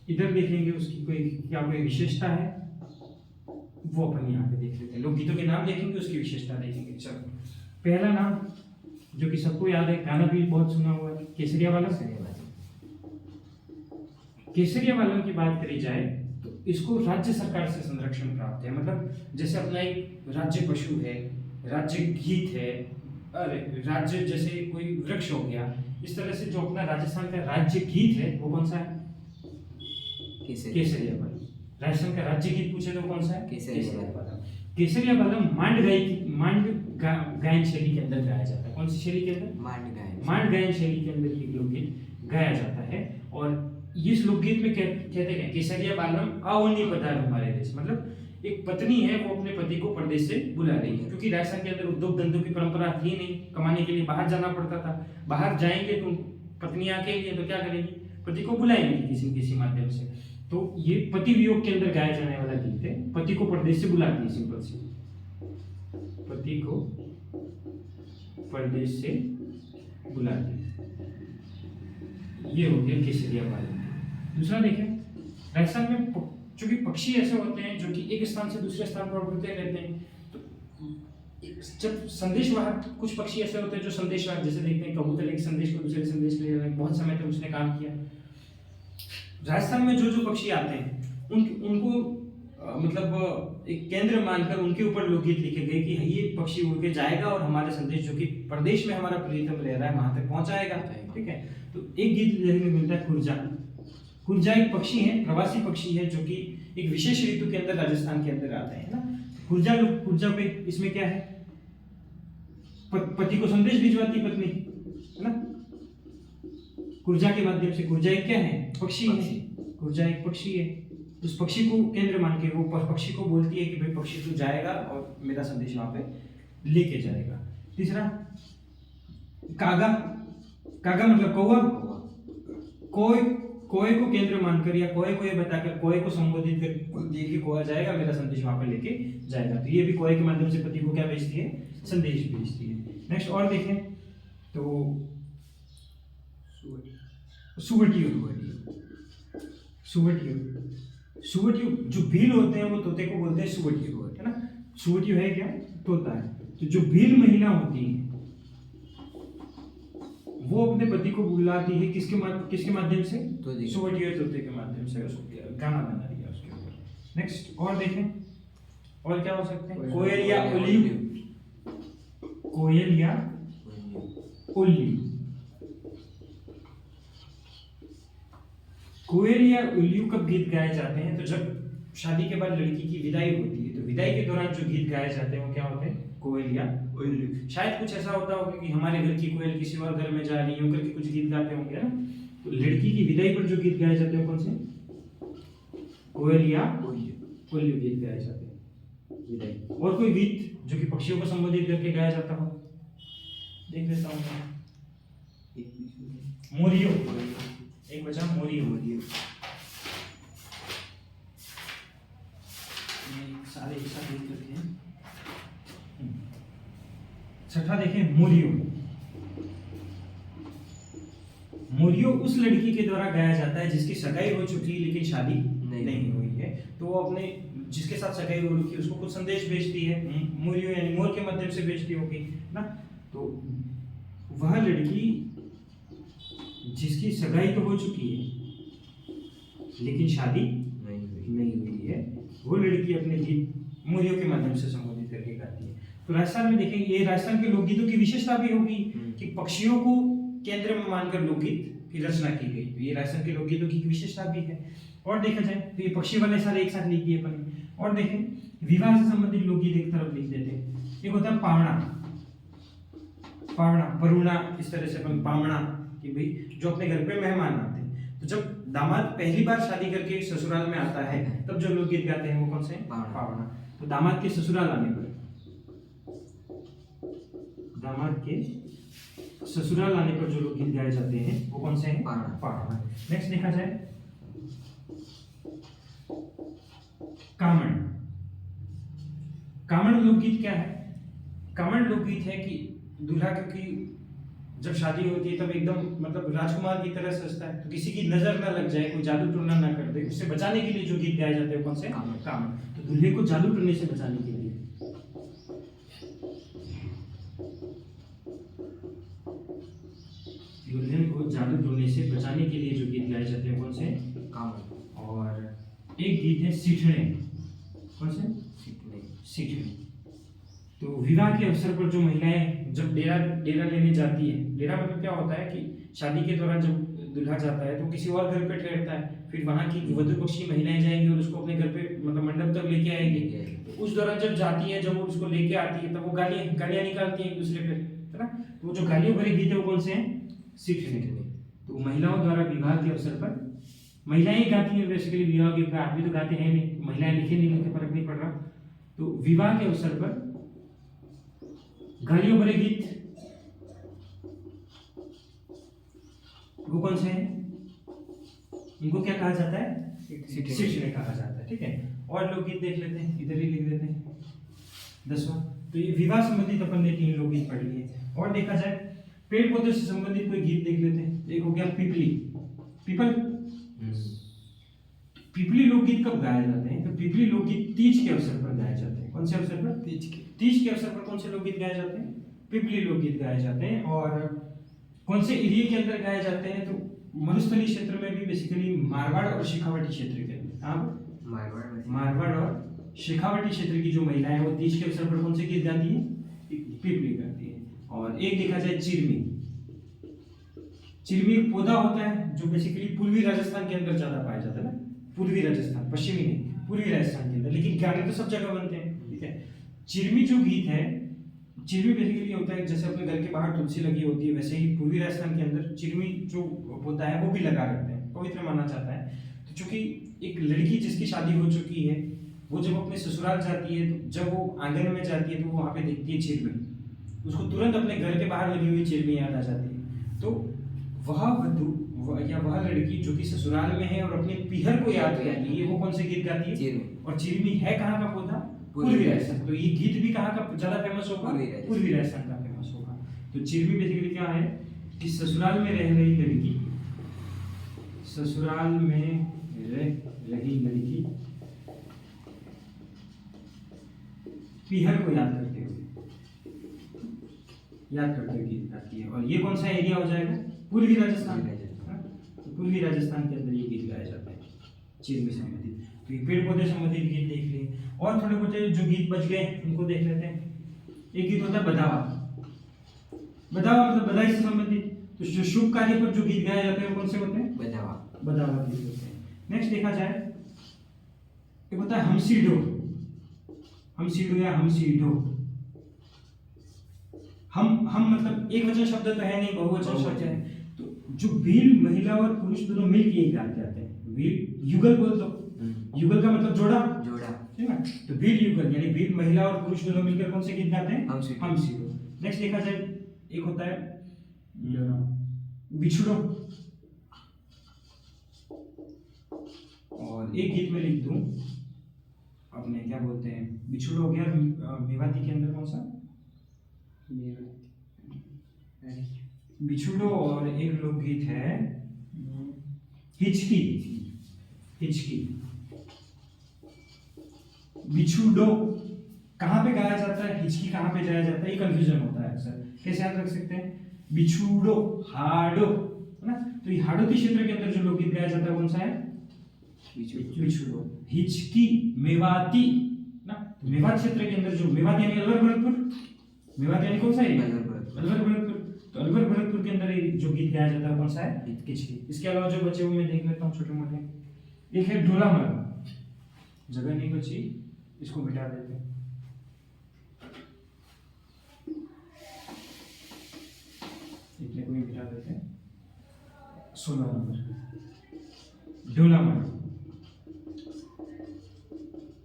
[SPEAKER 1] इधर देखेंगे उसकी कोई विशेषता है, वो अपन यहाँ पे देख लेते हैं। लोकगीतों के नाम देखेंगे, उसकी विशेषता देखेंगे। चलो पहला नाम जो कि सबको याद है, गाना भी बहुत सुना हुआ है, केसरिया वाला। केसरिया वालों की बात करी जाए तो इसको राज्य सरकार से संरक्षण प्राप्त है। मतलब जैसे अपना एक राज्य पशु है, राज्य गीत है, अरे राज्य जैसे कोई वृक्ष हो गया, इस तरह से जो अपना राजस्थान का राज्य गीत है वो कौन सा है, केसरिया बालम। राजस्थान का राज्य गीत पूछे तो कौन सा है, केसरिया बालम। केसरिया बालम मांड गायन शैली के अंदर गाया जाता है। कौन सी शैली के अंदर, मांड गायन शैली के अंदर ये लोकगीत गाया जाता है। और इस लोकगीत में कहते हैं केसरिया बालम आवनी पधार हमारे देश, मतलब एक पत्नी है वो अपने पति को परदेश से बुला रही है, क्योंकि राजस्थान के अंदर उद्योग धंधों की परंपरा थी नहीं, कमाने के लिए बाहर जाना पड़ता था। बाहर जाएंगे तो पत्नियां अकेली है तो क्या करेंगी, पति को बुलाएंगी किसी किसी माध्यम से। तो ये पति वियोग के अंदर गाया जाने वाला गीत है। पति को परदेश से बुलाती है, सिंपल सी, पति को परदेश से बुलाती है। ये हो गया केसरिया बालम। दूसरा देखें, राजस्थान में चूंकि पक्षी ऐसे होते हैं जो कि एक स्थान से दूसरे स्थान पर उड़ते रहते हैं, तो जब संदेशवाहक, कुछ पक्षी ऐसे होते हैं जो संदेशवाहक, जैसे देखते हैं कबूतर एक संदेश को दूसरे संदेश ले रहे हैं, बहुत समय तक उसने काम किया। राजस्थान में जो जो पक्षी आते हैं उनको मतलब एक केंद्र मानकर उनके ऊपर लोकगीत लिखे गए कि ये पक्षी उड़ के जाएगा और हमारे संदेश जो कि प्रदेश में हमारा प्रीतम रह रहा है वहां तक पहुंचाएगा, ठीक है। तो एक गीत देखने को मिलता है खुर्जा। खुर्जा एक पक्षी है, प्रवासी पक्षी है, जो कि एक विशेष ऋतु के अंदर राजस्थान के अंदर आते हैं ना। खुर्जा पे इसमें क्या है, पति को संदेश भिजवाती पत्नी है ना, खुर्जा के माध्यम से। खुर्जा एक क्या है, पक्षी है। खुर्जा एक पक्षी है, उस पक्षी को केंद्र मान के वो पक्षी को बोलती है कि भाई पक्षी तू जाएगा और मेरा संदेश वहां पे लेके जाएगा। तीसरा कागा। कागा मतलब कौवा। कोए को केंद्र मानकर या कोए को ये बताकर, कोए को संबोधित कर कि कोया जाएगा, मेरा संदेश वहां पे लेके जाएगा। तो ये भी कोए के माध्यम से पति को क्या भेजती है, संदेश भेजती है। नेक्स्ट और देखें तो सुवटियो जो भील होते हैं वो तोते को बोलते हैं सुवटियो, है ना। सुवटियो है क्या, तोता है। तो जो भील महिला होती है वो अपने पति को बुलाती है किसके माध्यम से, सुवटियो तोते के माध्यम से। उसको गाना बना दिया उसके ऊपर। नेक्स्ट और देखें, और क्या हो सकते हैं, कोयल या उल्लू। कोयल या उल्लू। कोयल या उल्लू कब गीत गाए जाते हैं, तो जब शादी के बाद लड़की की विदाई होती है तो विदाई के दौरान जो गीत गाए जाते हैं वो क्या होते हैं, कोयल या उल्लू। शायद कुछ ऐसा होता होगा कि हमारे घर की कोयल किसी और घर में जा रही है करके कुछ गीत गाते होंगे ना। तो लड़की की विदाई पर जो गीत गाए जाते हैं कौन से, कोयल या उल्लू गीत गाए जाते हैं विदाई। और कोई गीत जो कि पक्षियों को संबोधित करके गाया जाता हो, देख लेता हूँ। मोरियो, एक बचा मोरियो। सारे एक साथ देख करके हैं। छठा देखें, मोरियो। मोरियो उस लड़की के द्वारा गाया जाता है जिसकी सगाई हो चुकी है लेकिन शादी नहीं हुई है। तो वो अपने जिसके साथ सगाई हो रखी है उसको कुछ संदेश भेजती है, मोरियो यानी मोर के माध्यम से भेजती होगी ना। तो वह लड़की जिसकी सगाई तो हो चुकी है लेकिन शादी नहीं हुई है, वो लड़की अपने गीत मोरियो के माध्यम से संबोधित करके गाती है। तो राजस्थान में देखेंगे, ये राजस्थान के लोकगीतों की विशेषता भी होगी कि पक्षियों को केंद्र में मानकर लोकगीत की रचना की गई। तो ये राजस्थान के लोकगीतों की विशेषता भी है। और देखा जाए तो ये पक्षी वाले सारे एक साथ लिख दिए अपन। और देखें विवाह से संबंधित लोकगीत एक तरफ लिख देते हैं। एक होता है पावना, पावना परुणा, इस तरह से अपन पावना कि भाई जो अपने घर पे मेहमान आते हैं। तो जब दामाद पहली बार शादी करके ससुराल में आता है तब जो लोकगीत गाते हैं वो कौन से? पावना। तो दामाद के ससुराल आने पर, दामाद के ससुराल आने पर जो लोकगीत गाए जाते हैं वो कौन से हैं? पावना। नेक्स्ट देखा जाए कामण। कामण लोकगीत क्या है? कामण लोकगीत है कि दूल्हा क्योंकि जब शादी होती है तब एकदम मतलब राजकुमार की तरह सजता है, तो किसी की नजर ना लग जाए, कोई जादू टोना ना कर दे, उससे बचाने के लिए जो गीत गाए जाते हैं कौन से? कामण। तो दूल्हे को जादू टोने से बचाने के लिए, दुल्हन को जादू टोने से बचाने के लिए जो गीत गाए जाते हैं कौन से? कामण। और एक गीत है सीठने। कौन से? सीठने। तो विवाह के अवसर पर जो महिलाएं जब डेरा लेने जाती है, डेरा मतलब क्या होता है कि शादी के दौरान जब दूल्हा जाता है तो किसी और घर पे ठहरता है, फिर वहां की वधू पक्ष की महिलाएं जाएंगी और उसको अपने घर पे मतलब मंडप तक लेके आएंगी। तो उस दौरान जब जाती है, जब वो उसको लेके आती है तब वो गालियां निकालती है एक दूसरे पे, है ना। तो वो जो गालियों भरे गीत है वो कौन से हैं? सीखने के लिए। तो महिलाओं द्वारा विवाह के अवसर पर, महिलाएं गाती हैं बेसिकली विवाह के, आदमी तो गाते हैं नहीं, महिलाएं लिखे नहीं लिखे फर्क नहीं पड़ रहा। तो विवाह के अवसर पर गालियों भरे गीत वो कौन से हैं? इनको क्या कहा जाता है? सीठने कहा जाता है। ठीक है। और लोकगीत देख लेते हैं, इधर ही लिख देते हैं 10वां। तो ये विवाह संबंधित अपन ने 3 लोकगीत पढ़ लिए। और देखा जाए पेड़ पौधे से संबंधित कोई गीत देख लेते हैं। एक हो गया पिपली, पीपल। पिपली लोकगीत कब गाए जाते हैं? तो पिपली लोकगीत तीज के अवसर पर गाए जाते हैं। कौन से अवसर पर? तीज के अवसर पर कौन से लोकगीत गाए जाते हैं? पिपली लोकगीत गाए जाते हैं। और कौन से एरिया के अंदर गाए जाते हैं? तो मरुस्थलीय क्षेत्र में भी, बेसिकली मारवाड़ और शेखावटी क्षेत्र के अंदर। आप मारवाड़ और शेखावटी क्षेत्र की जो महिलाएं हैं वो तीज के अवसर पर कौन से गीत गाती है? पिपली गाती है। और एक देखा जाए चिरमी। चिरमी एक पौधा होता है जो बेसिकली पूर्वी राजस्थान के अंदर ज्यादा पाया जाता है ना, पूर्वी राजस्थान, पश्चिमी नहीं, पूर्वी राजस्थान के अंदर, लेकिन गाने तो सब जगह बनते हैं। ठीक है। चिरमी जो गीत है, चिरमी बेसिकली होता है जैसे अपने घर के बाहर तुलसी लगी होती है, वैसे ही पूर्वी राजस्थान के अंदर चिरमी जो होता है वो भी लगा रखते हैं, पवित्र माना जाता है। तो चूंकि एक लड़की जिसकी शादी हो चुकी है वो जब अपने ससुराल जाती है, तो जब वो आंगन में जाती है तो वो वहां पे देखती है चिरमी, उसको तुरंत अपने घर के बाहर लगी हुई चिरमी याद आ जाती है। तो वह वधू या वह लड़की जो कि ससुराल में है और अपने पीहर को याद करती है, वो कौन से गीत गाती है? और चिरमी है कहाँ का पौधा? पूर्वी राजस्थान। तो ये गीत भी कहाँ का ज्यादा फेमस होगा? पूर्वी राजस्थान का फेमस होगा। तो चिरमी बेसिकली क्या है कि ससुराल में रह रही लड़की, ससुराल में रह रही लड़की पीहर को याद करते हुए गीत गाती है। और ये कौन सा एरिया हो जाएगा? पूर्वी राजस्थान। तो पूर्वी राजस्थान के अंदर ये गीत गाए जाते हैं चिरमी संबंधित। तो ये पेड़ पौधे संबंधित गीत देख लिए। और थोड़े बहुत जो गीत बच गए उनको देख लेते हैं। एक गीत होता है बधावा। बधावा मतलब बधाई से संबंधित। तो जो शुभ कार्य पर जो गीत गाए जाते हैं कौन से होते हैं? बधावा गीत होते हैं। नेक्स्ट देखा जाए एक होता है हमसीडो। हमसीडो या हमसीडो। हम मतलब एक वचन शब्द तो है नहीं, बहुवचन शब्द है। तो जो भील महिला और पुरुष दोनों मिलकर एक गाते हैं, भील युगल बोल दो, युगल का मतलब जोड़ा, ठीक है। तो भील युगल यानी भील महिला और पुरुष दोनों मिलकर कौन से गीत गाते हैं? हमसीडो। नेक्स्ट देखा जाए एक होता है बिछड़ो। और एक गीत में लिख दूं अपने क्या बोलते हैं, बिछड़ो हो गया मेवाती के अंदर कौन सा? बिछड़ो। और एक लोकगीत है हिचकी। हिचकी बिछुडो कहाँ पे गाया जाता है, हिचकी कहाँ पे जाया जाता है, ये कंफ्यूजन होता है अक्सर। कैसे याद रख सकते हैं, बिछुडो हाडो, है ना। तो ये हाडोती क्षेत्र के अंदर जो लोकगीत गाया जाता है कौन सा है, बिछुडो। हिचकी मेवाती ना, मेवात क्षेत्र के अंदर जो मेवात यानी अलवर भरतपुर, मेवात यानी कौन सा है, अलवर भरतपुर। तो अलवर भरतपुर के अंदर जो गीत गाया जाता है कौन सा है, हिचकी। इसके अलावा जो बचे हुए मैं देख लेता हूँ छोटे मोटे। एक है ढोला मारू, जगह नहीं बची, इसको मिटा देते हैं। इतने को ही मिटा देते हैं। 16 नंबर ढोला मारू।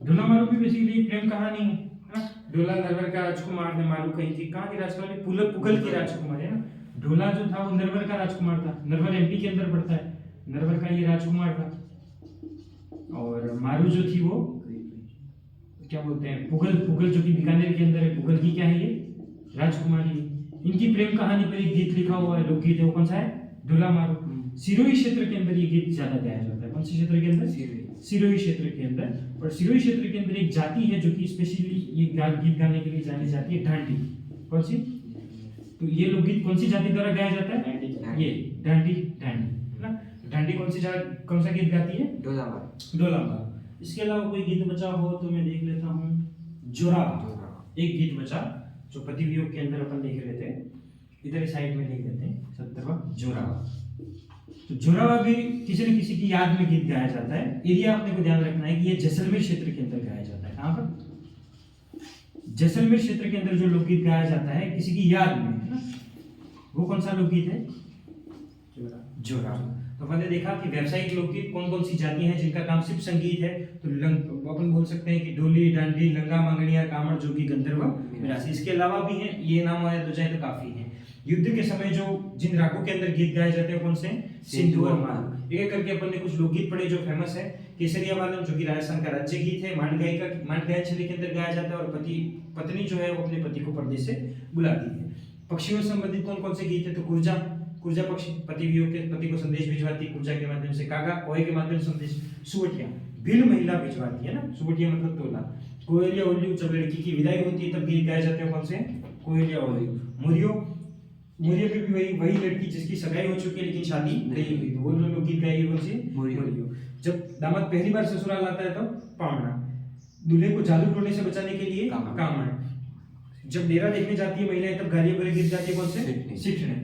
[SPEAKER 1] ढोला मारू भी बेसिकली प्रेम कहानी है ना। ढोला नरवर का राजकुमार ने मारू कहीं थी, कहाँ की राजकुमारी, पुगल की राजकुमारी है ना। ढोला जो था वो नरवर का राजकुमार था, नरवर एमपी के अंदर पड़ता है, नरवर का ये राजकुमार था। और मारू जो थी वो क्या बोलते हैं, पुगल जो कि बीकानेर के अंदर है, पुगल की क्या है ये, राजकुमारी। इनकी प्रेम कहानी पर एक गीत लिखा हुआ है, लोकगीत है, वो कौन सा है, ढोला मारू। सिरोही क्षेत्र के अंदर ये गीत ज्यादा गाया जाता है। कौन से क्षेत्र के अंदर, सिरोही क्षेत्र के अंदर। और सिरोही क्षेत्र के अंदर एक जाति है जो कि स्पेशली ये गीत गाने के लिए जानी जाती है, ढांडी। कौन सी, तो ये लोकगीत कौन सी जाति द्वारा गाया जाता है, ये ढांडी ना। ढांडी कौन सा गीत गाती है, ढोला मारू। इसके अलावा कोई गीत बचा हो तो मैं देख लेता हूँ। जोरावा, एक गीत बचा जो पति वियोग के अंदर अपन देख रहे थे, इधर साइड में देख लेते हैं। 17वां जोरावा। तो जोरावा भी किसी न किसी की याद में गीत गाया जाता है। एरिया अपने को ध्यान रखना है कि ये जैसलमेर क्षेत्र के अंदर गाया जाता है। कहाँ पर, जैसलमेर क्षेत्र के अंदर जो लोकगीत गाया जाता है किसी की याद में, है ना, वो कौन सा लोकगीत है, जोरावा। तो हमने देखा कि व्यावसायिक लोकगीत कौन कौन सी जाति हैं जिनका काम सिर्फ संगीत है। तो अपन बोल सकते हैं कि डोली, डांडी, लंगा, मांगणिया, कामड़, जोगी, गंधर्व, मिरासी। इसके अलावा भी हैं, ये नाम आया तो जाए तो काफी हैं। युद्ध के समय जो जिन रागों के अंदर गीत गाए जाते हैं कौन से, सिंधु और मालव। एक करके अपन ने कुछ लोकगीत पढ़े जो फेमस है। केसरिया वादन जो कि राजस्थान का राज्य गीत है। मांडगाई क्षेत्र के अंदर गाया जाता है और पत्नी जो है वो अपने पति को परदेश से बुलाती है। पक्षियों से संबंधित कौन कौन से गीत है, तो कुर्जा पक्षी पति वियोग के पति को संदेश भिजवाती है कुर्जा के माध्यम से। कागा कोए के माध्यम से संदेश। सुवटिया भील महिला भिजवाती है ना, सुवटिया मतलब तोला। कोयलिया उल्लू, जब लड़की की विदाई होती है तब गीत गाए जाते हैं कौन से, कोयलिया उल्लू। मुरियो में भी वही लड़की जिसकी सगाई हो चुकी है लेकिन शादी नहीं हुई, तो वो लोग गीत गाएंगे कौन से, मुरियो। जब दामाद पहली बार ससुराल आता है तो पावना। दूल्हे को जादू टोने से बचाने के लिए कामड़। जब डेरा देखने जाती है महिलाएं तब गालियां भरे गीत गाती है कौन से, सिठने।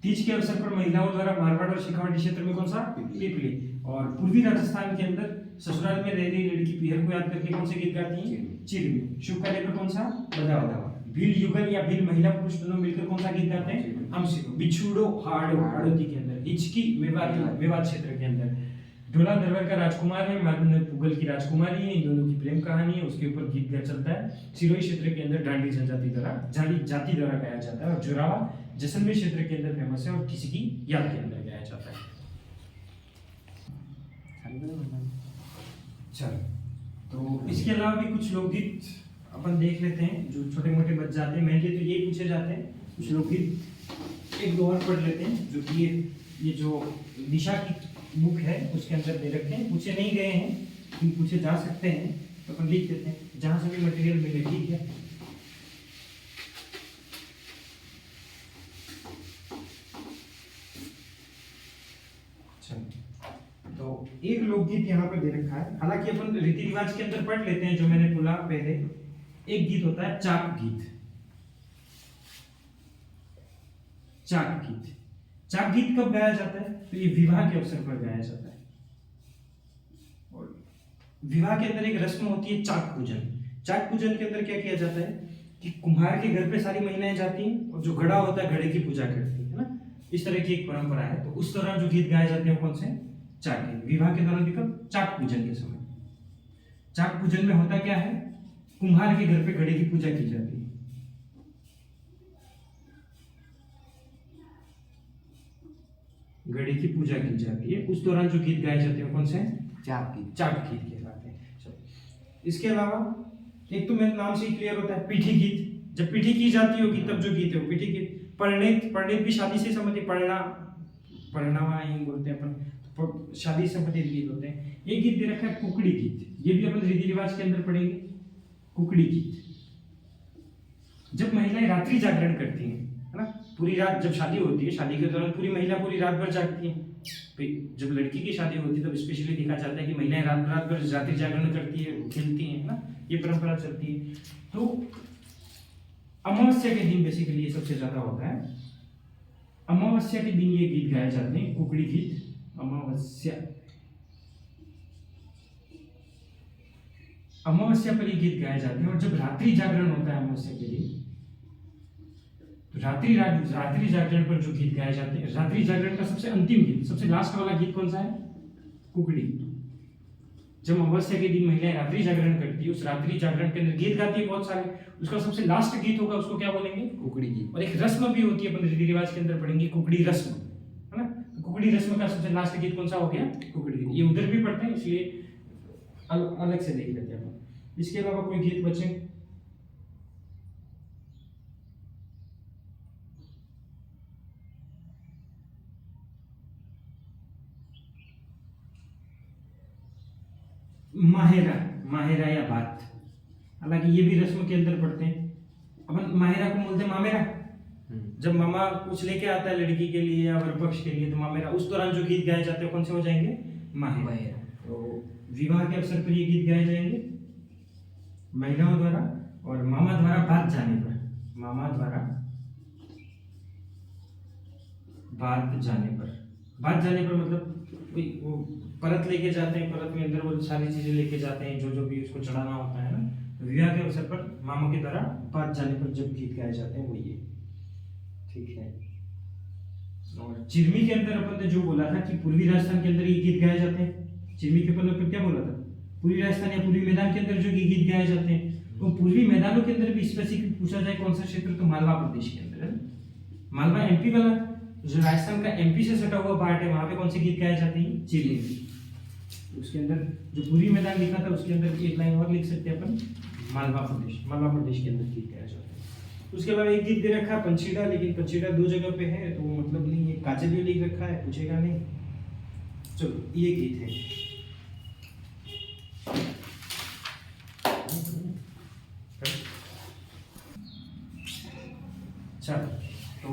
[SPEAKER 1] तीज के अवसर पर महिलाओं द्वारा मारवाड़ और शेखावाटी क्षेत्र में कौन सा, पिपली। और पूर्वी राजस्थान के अंदर ससुराल में रह रही लड़की पीहर को याद करके कौन से गीत गाती है, चिरमी। शुभ कार्य पर कौन सा, बदावा। भील युगल या भील महिला पुरुष दोनों मिलकर कौन सा गीत गाते हैं, हमसे। बिछुडो हाड़ोती के अंदर। हिचकी मेवात क्षेत्र के अंदर। ढोला नरवर का राजकुमार है, मालूम पुगल की राजकुमारी है। इन दोनों की प्रेम कहानी है, उसके ऊपर गीत गाया चलता है। सिरोही क्षेत्र के अंदर डांडी जनजाति जाति द्वारा गाया जाता है। और जोरावा जैसलमेर क्षेत्र के अंदर फेमस है और किसी की याद के अंदर गाया जाता है। चलो, तो इसके अलावा भी कुछ लोकगीत अपन देख लेते हैं जो छोटे मोटे बच जाते हैं। मेनली तो यही पूछे जाते हैं। कुछ लोकगीत एक दो और पढ़ लेते हैं जो कि ये जो दिशा की बुक है उसके अंदर दे रखे हैं। पूछे नहीं गए हैं लेकिन पूछे जा सकते हैं, तो अपन लिख देते हैं जहां से भी मटेरियल मिले, ठीक है। तो एक लोकगीत यहाँ पर दे रखा है, हालांकि अपन रीति रिवाज के अंदर पढ़ लेते हैं। जो मैंने बोला पहले, एक गीत होता है चाक गीत। चाक गीत कब गाया जाता है, तो ये विवाह के अवसर पर गाया जाता है। और विवाह के अंदर एक रस्म होती है चाक पूजन। चाक पूजन के अंदर क्या किया जाता है कि कुम्हार के घर पे सारी महिलाएं जाती हैं और जो घड़ा होता है घड़े की पूजा करती है ना। इस तरह की एक परंपरा है। तो उस दौरान जो गीत गाए जाते हैं कौन से, चाक गीत। विवाह के दौरान भी कब, चाक पूजन के समय। चाक पूजन में होता क्या है, कुम्हार के घर पे घड़े की पूजा की जाती है। घड़े की पूजा की जाती है। उस दौरान जो गीत गाए जाते हैं कौन से, चाक गीत कहलाते हैं। इसके अलावा एक तो मेरे नाम से ही क्लियर होता है पीठी गीत। जब पीठी की जाती होगी तब जो गीत है वो पीठी गीत। परिणीत भी शादी से संबंधित, परिणामा यही बोलते हैं अपन, शादी से संबंधित गीत होते हैं। एक गीत दे रखा है कुकड़ी गीत। ये भी अपन रीति रिवाज के अंदर पढ़ेंगे। कुकड़ी गीत। जब महिलाएं रात्रि जागरण करती हैं, है ना, पूरी रात जब शादी होती है, शादी के दौरान पूरी महिला पूरी रात भर जागती हैं। जब लड़की की शादी होती है तब स्पेशली देखा जाता है कि महिलाएं रात रात भर रात्रि जागरण करती है, खेलती हैं, ना, ये परंपरा चलती है। तो अमावस्या के दिन बेसिकली ये सबसे ज्यादा होता है। अमावस्या के दिन ये गीत गाए जाते हैं, कुकड़ी गीत। अमावस्या पर ये गीत गाए जाते हैं। और जब रात्रि जागरण होता है अमावस्या के दिन, तो रात्रि जागरण पर जो गीत गाए जाते हैं, रात्रि जागरण का सबसे अंतिम गीत, सबसे लास्ट वाला गीत कौन सा है? कुकड़ी। जब अमावस्या के दिन महिलाएं रात्रि जागरण करती है, उस रात्रि जागरण के अंदर गीत गाती है बहुत सारे, उसका सबसे लास्ट गीत होगा, उसको क्या बोलेंगे? कुकड़ी गीत। और एक रस्म भी होती है, अपन रीति रिवाज के अंदर पढ़ेंगे, कुकड़ी रस्म, है ना। तो कुकड़ी रस्म का सबसे लास्ट गीत कौन सा हो गया? कुकड़ी गीत। ये उधर भी पढ़ते हैं, इसलिए अलग से देख लेते हैं। इसके अलावा कोई गीत बचे? माहेरा या बात, हालांकि ये भी रस्म के अंदर पढ़ते हैं। अपन माहेरा को बोलते हैं मामेरा। जब मामा कुछ लेके आता है लड़की के लिए या वर पक्ष के लिए, तो मामेरा। उस दौरान जो गीत गाए जाते हैं कौन से हो जाएंगे? माहेरा। तो विवाह के अवसर पर ये गीत गाए जाएंगे महिलाओं द्वारा, और मामा द्वारा बात जाने पर, मामा द्वारा बात जाने पर मतलब कोई वो परत लेके जाते हैं, परत में अंदर वो सारी चीजें लेके जाते हैं, जो भी उसको चढ़ाना होता है ना। तो विवाह के अवसर पर मामा के द्वारा बात जाने पर जब गीत गाए जाते हैं वो ये, ठीक है। और चिरमी के अंदर अपन ने जो बोला था कि पूर्वी राजस्थान के अंदर ये गीत गाए जाते हैं, चिरमी के अपन क्या बोला था? पूर्वी राजस्थान या पूर्वी मैदान के अंदर जो गीत गाए जाते हैं, तो पूर्वी मैदानों के अंदर भी स्पेसिफिक पूछा जाए कौन सा क्षेत्र, तो मालवा प्रदेश के अंदर है। मालवा एमपी वाला, जो राजस्थान का एमपी से सटा हुआ पार्ट है, वहां पे कौन से गीत गाए जाते हैं? चिरमी। उसके अंदर जो पूर्वी मैदान लिखा था उसके अंदर एक लाइन और लिख सकते हैं अपन, मालवा प्रदेश के अंदर गीत गाया जाता है। उसके अलावा एक गीत दे रखा है पंचीड़ा, लेकिन पंचीड़ा दो जगह पे है, तो मतलब नहीं, ये काजल भी लिख रखा है, पूछेगा नहीं। चलो ये गीत है। चलो, तो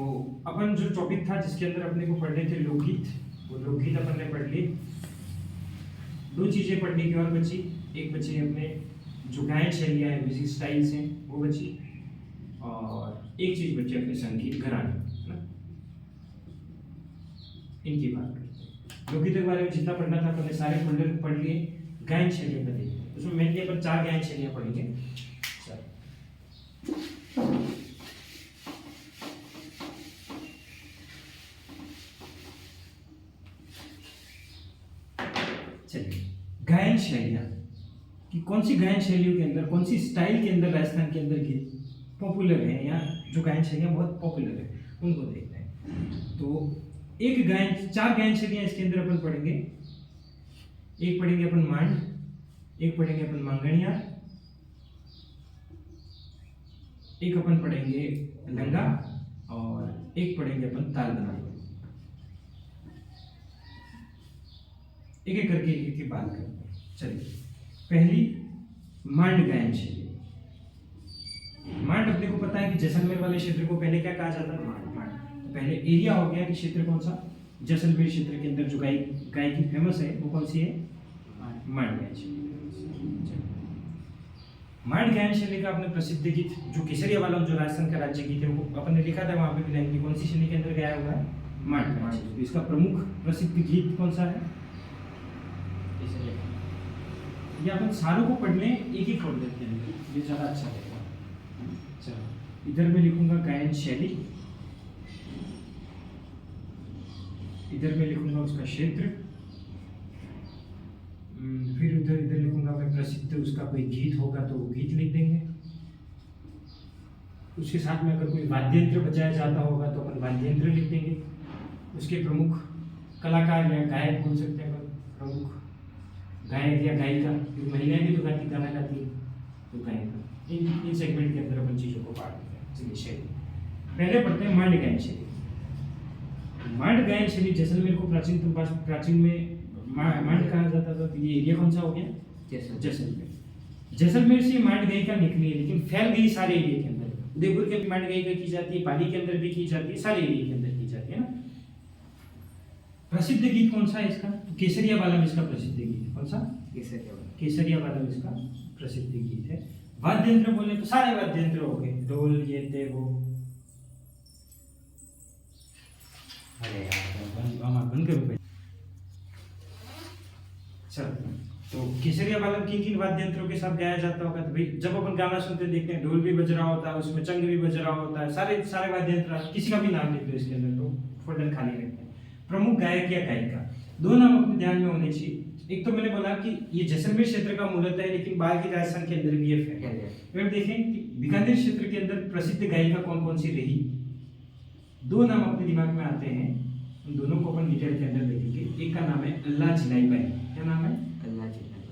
[SPEAKER 1] अपन जो टॉपिक था जिसके अंदर अपने को पढ़ने थे लोकगीत, वो लोकगीत अपन ने पढ़ लिए। दो चीजें पढ़ने की और बची, एक बची अपने जो गायन शैलियाँ हैं, म्यूजिक स्टाइल्स हैं, वो बची, और एक चीज बची अपने संगीत घराने, है ना, इनकी बात करते हैं। लोकगीत के बारे में जितना पढ़ना था अपने सारे फोल्डर पढ़ लिए। गायन शैलियाँ का देखिए, उसमें मेनली अपन 4 गायन शैलियाँ पढ़ेंगे। चलिए, गायन शैलियाँ कि कौन सी गायन शैलियों के अंदर, कौन सी स्टाइल के अंदर राजस्थान के अंदर गीत पॉपुलर है, या जो गायन शैलियाँ बहुत पॉपुलर है, उनको देखते हैं। तो 4 गायन शैलियाँ इसके अंदर अपन पढ़ेंगे। एक पढ़ेंगे अपन मांड, एक पढ़ेंगे अपन मांगणिया, एक अपन पढ़ेंगे लंगा, और एक पढ़ेंगे अपन ताल बना। एक एक करके एक की बात करते हैं। चलिए, पहली मांड गायन शैली। मांड अपने को पता है कि जैसलमेर वाले क्षेत्र को पहले क्या कहा जाता है? मांड। तो पहले एरिया हो गया कि क्षेत्र कौन सा? जैसलमेर क्षेत्र के अंदर जो गायकी फेमस है वो कौन सी है? मांड गायन शैली। मांड गायन शैली का अपने प्रसिद्ध गीत जो केसरिया वाला जो राजस्थान का राज्य गीत है, वो अपन ने लिखा था, वहां पे भी लाइन कौन सी शैली के अंदर गाया हुआ है? मांड गायन शैली। तो इसका प्रमुख प्रसिद्ध गीत कौन सा है? या अपन सारों को पढ़ लें, एक ही पढ़ लेते हैं, ये ज़्यादा अच्छा लगेगा। चलो, इधर मैं लिखूंगा गायन शैली, इधर मैं लिखूंगा उसका क्षेत्र, फिर इधर लिखूंगा मैं प्रसिद्ध उसका कोई गीत होगा तो वो गीत लिख देंगे। उसके साथ में अगर कोई वाद्य यंत्र बजाया जाता होगा तो अपन वाद्य यंत्र लिख देंगे। उसके प्रमुख कलाकार या गायक बोल सकते हैं, प्रमुख गायक या गायिका, क्योंकि महिलाएं भी तो गाना गाती है, तो गायिका। इन सेगमेंट के अंदर अपन चीज़ों को बांट देते हैं। चलिए, शैली पहले पढ़ते हैं मांड गायन शैली। मांड गायन शैली जैसलमेर को प्राचीन में मांड कहा जाता था। तो ये एरिया कौन सा हो गया? जैसलमेर। जैसलमेर से मांड गई का निकली है, लेकिन फैल गई सारे एरिया के अंदर। उदयपुर के मांड गई का की जाती है, पाली के अंदर भी की जाती है, सारे एरिया के अंदर की जाती है ना। प्रसिद्ध गीत कौन सा है इसका? तो केसरिया बालम इसका प्रसिद्ध गीत है। कौन सा? केसरिया बालम इसका प्रसिद्ध गीत है। वाद्य यंत्र बोले तो सारे वाद्य यंत्र हो गए, ढोल, ये थे वो। अरे यार बंद करो। चलो, तो केसरिया बालम किन किन वाद्य यंत्रों के साथ गाया जाता होगा? तो भाई जब अपन गाना सुनते देखते हैं, ढोल भी बज रहा होता है, उसमें चंग भी बज रहा होता है, सारे सारे वाद्य यंत्र, किसी का भी नाम लिख दो इसके अंदर तो फोल्डर खाली रखते हैं। प्रमुख गायक या गायिका, दो नाम अपने ध्यान में होने चाहिए। एक तो मैंने बोला कि ये जैसलमेर क्षेत्र का मूलतः है, लेकिन बाहर की राजस्थान के अंदर भी है। अगर देखें कि बीकानेर क्षेत्र के अंदर प्रसिद्ध गायिका कौन कौन सी रही, दो नाम अपने दिमाग में आते हैं, उन दोनों को अपन डिटेल के अंदर देखेंगे। एक का नाम है अल्लाह जिलाई बाई। क्या नाम है?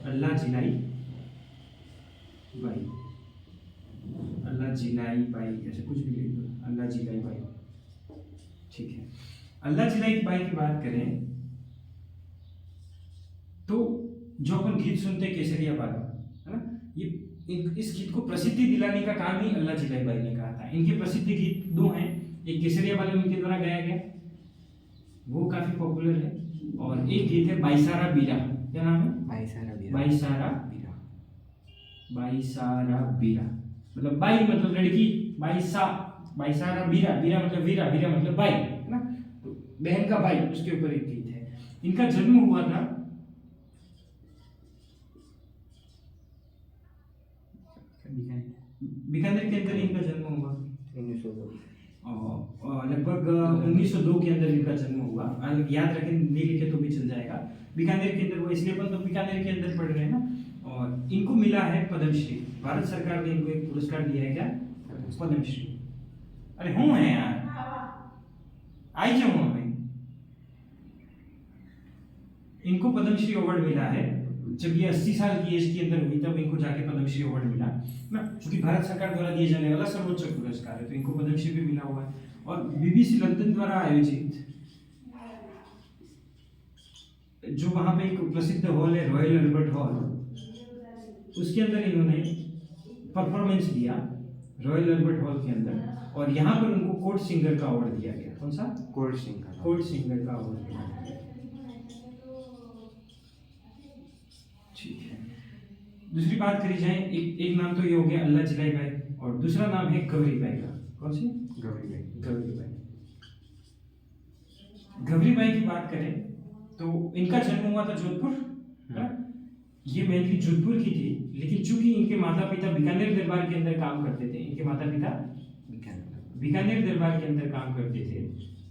[SPEAKER 1] अल्लाह जिलाई बाई। अल्लाह जिलाई बाई, ऐसे कुछ भी लिख दो, अल्लाह जिलाई बाई, ठीक है। अल्लाह जिलाई बाई की बात करें तो जो अपन गीत सुनते हैं केसरिया बालम, है ना, ये इस गीत को प्रसिद्धि दिलाने का काम ही अल्लाह जिलाई बाई ने कहा था। इनके प्रसिद्ध गीत दो हैं, एक केसरिया बालम इनके द्वारा गाया गया, वो काफी पॉपुलर है, और एक गीत है बाईसारा बीरा। क्या नाम है? बाईसारा बीरा। बाईसारा बीरा मतलब बाई मतलब लड़की, बाईसारा बीरा, बीरा मतलब वीरा, वीरा मतलब बाई, है ना, तो बहन का भाई, उसके ऊपर एक गीत है। इनका जन्म हुआ था बीकानेर के अंदर, इनका जन्म हुआ 1902, लगभग 1902 के अंदर इनका जन्म हुआ। याद रखें, नहीं लिखे तो भी चल जाएगा। बीकानेर के अंदर हुआ, इसलिए अपन तो बीकानेर के अंदर पढ़ रहे हैं ना। और इनको मिला है पद्मश्री, भारत सरकार ने इनको एक पुरस्कार दिया है। क्या? पद्मश्री। अरे हूँ है यार, आई क्यों हूँ भाई। इनको पद्मश्री अवार्ड मिला है जब ये 80 साल की एज के अंदर हुई, तब इनको जाके पद्मश्री अवार्ड मिला ना, क्योंकि भारत सरकार द्वारा दिए जाने वाला सर्वोच्च पुरस्कार है, तो इनको पद्मश्री भी मिला हुआ है। और बीबीसी लंदन द्वारा आयोजित जो वहां पे एक प्रसिद्ध हॉल है, रॉयल अल्बर्ट हॉल, उसके अंदर इन्होंने परफॉर्मेंस दिया, रॉयल अल्बर्ट हॉल के अंदर, और यहाँ पर उनको कोर्ट सिंगर का अवार्ड दिया गया। कौन सा? कोर्ट सिंगर का अवार्ड दिया गया। ठीक है, दूसरी बात करी जाए, एक नाम तो ये हो गया अल्लाह जिलाई बाई, और दूसरा नाम है गौरी बाई का। कौन सी? गौरी बाई। गौरी बाई की बात करें तो इनका जन्म हुआ था जोधपुर, ये मेनली जोधपुर की थी, लेकिन चूंकि इनके माता पिता बीकानेर दरबार के अंदर काम करते थे, इनके माता पिता बीकानेर दरबार के अंदर काम करते थे,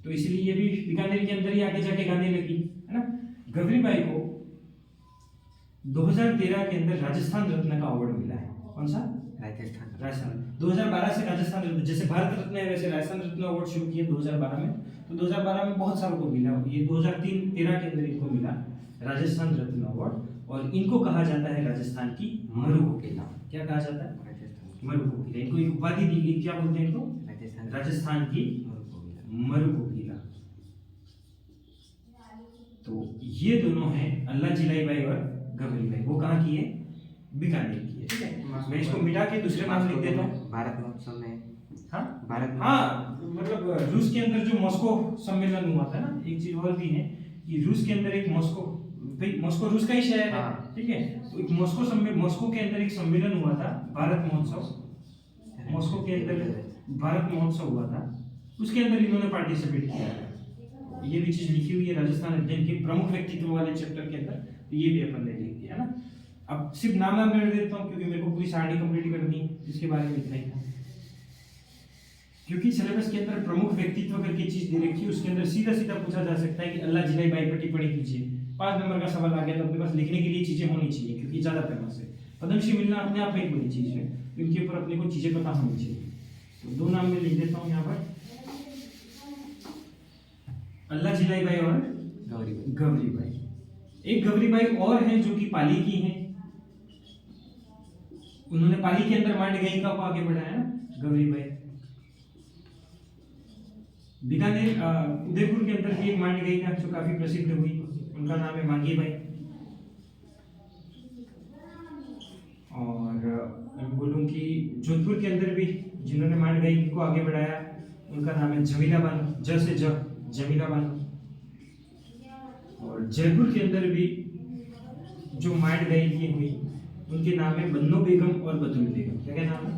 [SPEAKER 1] तो इसलिए ये भी बीकानेर के अंदर ही आगे जाके गाने लगी, है ना। गौरी बाई को 2013 के अंदर राजस्थान रत्न का अवार्ड मिला है। कौन सा? राजस्थान। 2012 से राजस्थान रत्न, जैसे भारत रत्न है वैसे राजस्थान रत्न अवार्ड शुरू किए 2012 में, तो 2012 में बहुत सारों को मिला, ये 2013 के अंदर इनको मिला राजस्थान रत्न अवार्ड, और इनको कहा जाता है राजस्थान की मरु कोकिला। क्या कहा जाता है? मरु कोकिला। इनको एक उपाधि दी गई, क्या बोलते हैं इनको? राजस्थान की मरु कोकिला। तो ये दोनों हैं अल्लाह जिलाई बाई और गौरी बाई। वो कहाँ की है? बीकानेर की है, ठीक है। मैं इसको मिटा के दूसरे नाम लिख देता हूँ।
[SPEAKER 2] भारत महोत्सव में,
[SPEAKER 1] मतलब रूस के अंदर जो मॉस्को सम्मेलन हुआ था ना, एक चीज और भी है कि रूस के अंदर एक मॉस्को रूस का ही शहर है, ठीक है, तो एक मॉस्को के अंदर एक सम्मेलन हुआ था, भारत महोत्सव। मॉस्को के अंदर भारत महोत्सव हुआ था, उसके अंदर इन्होंने पार्टिसिपेट किया था। ये भी चीज लिखी हुई है राजस्थान अध्ययन के प्रमुख व्यक्तित्व वाले चैप्टर के अंदर, तो ये भी अपन ने लिख दिया, है ना। अब सिर्फ नाम कर देता हूँ क्योंकि मेरे को पूरी सारणी कंप्लीट करनी है, इसके बारे में इतना ही था। क्योंकि सिलेबस के अंदर प्रमुख व्यक्तित्व करके चीज दे रखी है, उसके अंदर सीधा सीधा पूछा जा सकता है कि अल्लाह जिलाई बाई पर टिप्पणी कीजिए, 5 नंबर का सवाल आ गया, तो अपने पास लिखने के लिए चीजें होनी चाहिए, क्योंकि ज्यादा फेमस है। पद्मश्री मिलना अपने आप में एक बड़ी चीज है, इनके ऊपर अपने को चीजें पता होनी चाहिए। तो 2 नाम में लिख देता हूँ यहाँ पर, अल्लाह जिलाई बाई और गौरी बाई। एक गौरी बाई और है जो कि पाली की हैं, उन्होंने पाली के अंदर मांड गई का आगे बढ़ाया ना, गौरी बाई। बीकानेर उदयपुर के अंदर भी एक मांड गई का जो काफी प्रसिद्ध हुई, उनका नाम है मांगी बाई। और बोलूँ कि जोधपुर के अंदर भी जिन्होंने मांड गायकी को आगे बढ़ाया उनका नाम है जमीला बानो, ज से जमीला बानो। और जयपुर के अंदर भी जो मांड गायकी हुई उनके नाम है बन्नो बेगम और बतुल बेगम। क्या क्या नाम है?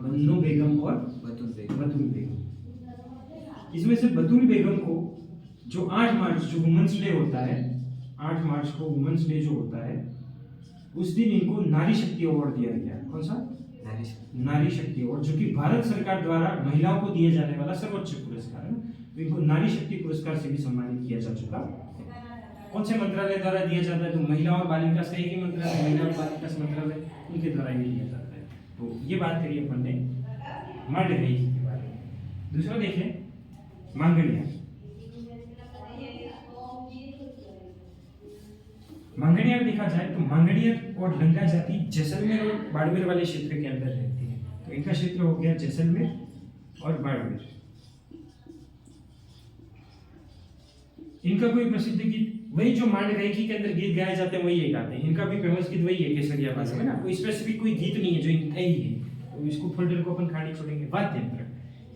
[SPEAKER 1] बन्नो बेगम और बतुल बेगम। इसमें से बतुल बेगम को जो 8 मार्च जो वुमेन्स डे होता है, 8 मार्च को वुमेन्स डे जो होता है उस दिन इनको नारी शक्ति अवार्ड दिया गया। कौन सा? नारी शक्ति अवार्ड, जो कि भारत सरकार द्वारा महिलाओं को दिए जाने वाला सर्वोच्च पुरस्कार है। तो इनको नारी शक्ति पुरस्कार से भी सम्मानित किया जा चुका है। कौन से मंत्रालय द्वारा दिया जाता है? तो महिला और बाल विकास का एक ही मंत्रालय, महिला और बाल विकास मंत्रालय, उनके द्वारा ही दिया जाता है। तो ये बात करी अपन ने मांड गायकी के बारे में। दूसरा देखें मांगणियार। मांगणियार देखा जाए तो मांगणियार और लंगा जाति जैसलमेर और बाड़मेर वाले क्षेत्र के अंदर रहती है। तो इनका क्षेत्र हो गया जैसलमेर और बाड़मेर। इनका कोई प्रसिद्ध गीत वही जो मांड गायकी के अंदर गीत गाए जाते हैं वही ये गाते हैं। इनका भी फेमस गीत वही है, केसरिया बाजा है ना। कोई स्पेसिफिक कोई गीत नहीं है जो इनका ही है, तो इसको फोल्डर को अपन खाली छोड़ेंगे। वाद्य यंत्र,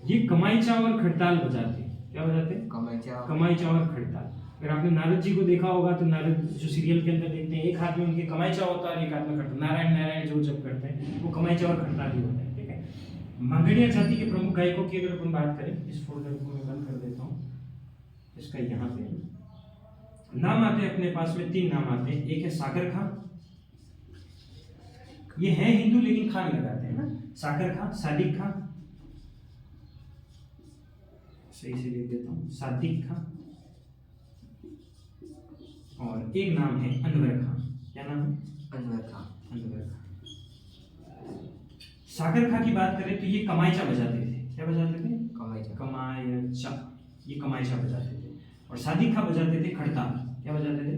[SPEAKER 1] ये कमाईचा और खड़ताल बजाते हैं। क्या बजाते हैं? कमाईचा और खड़ताल। अगर आपने नारद जी को देखा होगा तो नारद जो सीरियल के अंदर देखते हैं, एक हाथ में उनके कमाईचा होता है और एक हाथ में खड़ताल। नारायण नारायण जो जब करते हैं वो कमाईचा और खड़ताल ही होता है। ठीक है। मांगणिया जाति के प्रमुख गायकों की अगर अपन बात करें, इस फोल्डर को मैं बंद कर देता हूँ। इसका यहाँ पे नाम आते हैं अपने पास में, 3 नाम आते हैं। एक है सागर खां, ये है हिंदू लेकिन खान लगाते हैं ना। सागर खां, सादिक खां, सही से लिख देता हूँ, सादिक खां। और एक नाम है अनवर खां। क्या नाम है? अनवर खां। सागर खां की बात करें तो ये कमाईचा बजाते थे। क्या बजाते थे? कमाईचा। ये कमाईचा बजाते थे। और सादिक खां बजाते थे खड़ताल। क्या बजाते थे?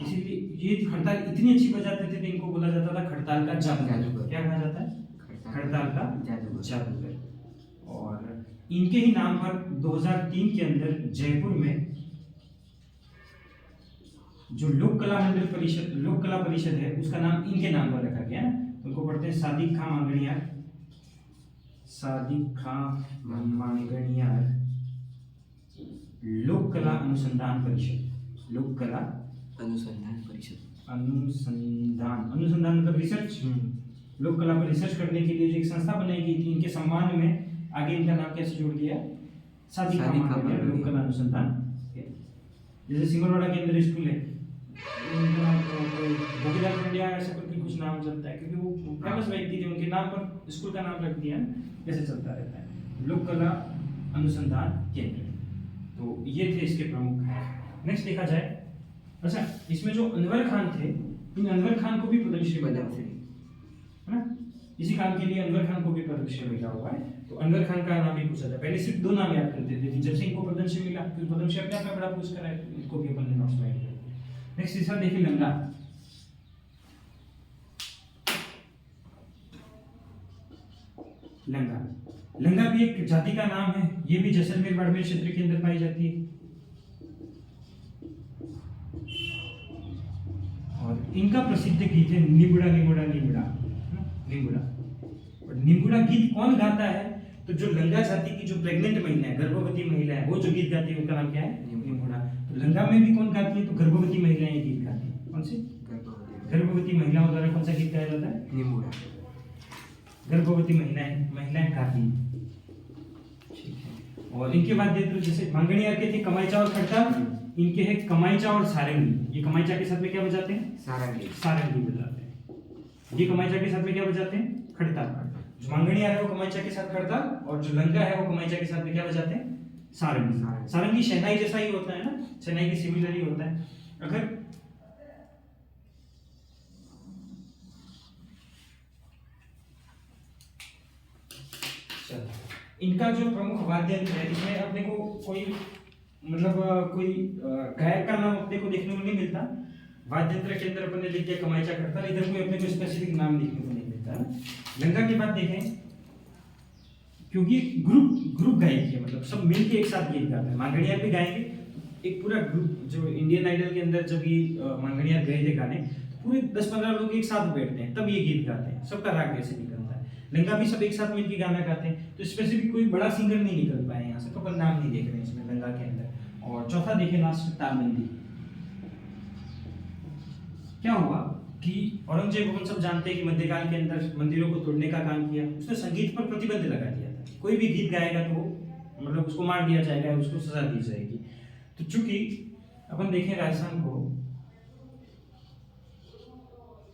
[SPEAKER 1] इसीलिए ये खड़ताल इतनी अच्छी बजाते थे कि इनको बोला जाता था खड़ताल का जादूगर। क्या कहा जाता है? खड़ताल का जादूगर। और इनके ही नाम पर 2003 के अंदर जयपुर में जो लोक कला परिषद है उसका नाम इनके नाम पर रखा गया है। उनको पढ़ते हैं सादिक खां मांगणियार। सादिक खां मांगणियार लोक कला अनुसंधान परिषद। लोक कला अनुसंधान परिषद। अनुसंधान मतलब रिसर्च। लोक कला पर रिसर्च करने के लिए जो एक संस्था बनाई गई थी, इनके सम्मान में आगे इनका नाम कैसे जोड़ दिया? सादिक खां मांगणियार लोक कला अनुसंधान। जैसे सिंगरवाड़ा के अंदर स्कूल है, उनका नाम भोगीलाल पंड्या ऐसा करके कुछ नाम चलता है, क्योंकि वो फेमस व्यक्ति थे, उनके नाम पर स्कूल का नाम रख दिया, ऐसे चलता रहता है। लोक कला अनुसंधान केंद्र। तो ये थे इसके प्रमुख। नेक्स्ट देखा जाए, अच्छा इसमें जो अनवर खान थे, इन अनवर खान को भी पद्मश्री मिला है ना। इसी काम के लिए अनवर खान को भी पद्मश्री मिला हुआ है। तो अनवर खान का नाम भी पूछा था। पहले सिर्फ 2 नाम याद करते थे, जब से इनको पद्मश्री मिला तो पद्मश्री अपने आप में बड़ा पुरस्कार है, इनको भी अपन ने नोट्स में ऐड कर दिया। नेक्स्ट तीसरा देखिए लंगा। लंगा भी एक जाति का नाम है। ये भी जैसलमेर बाड़मेर क्षेत्र के अंदर पाई जाती है। और इनका प्रसिद्ध गीत है निमुड़ा निमुड़ा निमुड़ा। और निमुड़ा गीत कौन गाता है? तो जो लंगा जाति की जो प्रेग्नेंट महिला है, गर्भवती महिला है, वो जो गीत गाती है उनका नाम क्या है? निमुड़ा। तो लंगा में भी कौन गाती है? तो गर्भवती महिलाएं गीत गाती है। कौन सी? गर्भवती महिलाओं द्वारा कौन सा गीत गाया जाता है? निमुड़ा। गर्भवती महिलाएं गाती है। और इनके बाद देखते जैसे मांगणियार के थे कमाईचा और खड़ताल, इनके हैं कमाईचा और सारंगी। ये कमाईचा के साथ में क्या बजाते हैं? सारंगी बजाते हैं। ये कमाईचा के साथ में क्या बजाते हैं? खड़ताल। जो मांगणियार है वो कमाईचा के साथ खड़ताल, और जो लंगा है वो कमाईचा के साथ में क्या बजाते हैं? सारंगी। सारंगी शहनाई जैसा ही होता है ना, शहनाई के सिमिलर ही होता है। अगर इनका जो प्रमुख वाद्य यंत्र है, इसमें अपने को कोई मतलब कोई गायक का नाम अपने को देखने को नहीं मिलता। वाद्य यंत्र के अंदर अपन ने लिख दिया कमाईचा खड़ताल, इधर कोई अपने को स्पेसिफिक नाम देखने को नहीं मिलता है। लंगा की बात देखें, क्योंकि ग्रुप गायकी है, मतलब सब मिलके एक साथ गीत गाते हैं। मांगणियार भी गाएंगे, एक पूरा ग्रुप। जो इंडियन आइडल के अंदर जब ये मांगणियार गए थे गाने, पूरे 10-15 लोग एक साथ बैठते हैं तब ये गीत गाते हैं। सबका राग कैसे निकलता है। लंगा भी सब एक साथ मिलकर गाना गाते हैं, तो स्पेसिफिक कोई बड़ा सिंगर नहीं निकल पाए यहाँ से, तो अपन नाम नहीं देख रहे हैं इसमें लंगा के अंदर। और चौथा देखें लास्ट, तालबंदी। क्या हुआ कि औरंगजेब, अपन सब जानते हैं कि मध्यकाल के अंदर मंदिरों को तोड़ने का काम किया, उसने संगीत पर प्रतिबंध लगा दिया था। कोई भी गीत गाएगा तो मतलब उसको मार दिया जाएगा, उसको सजा दी जाएगी। तो चूंकि अपन देखें राजस्थान को,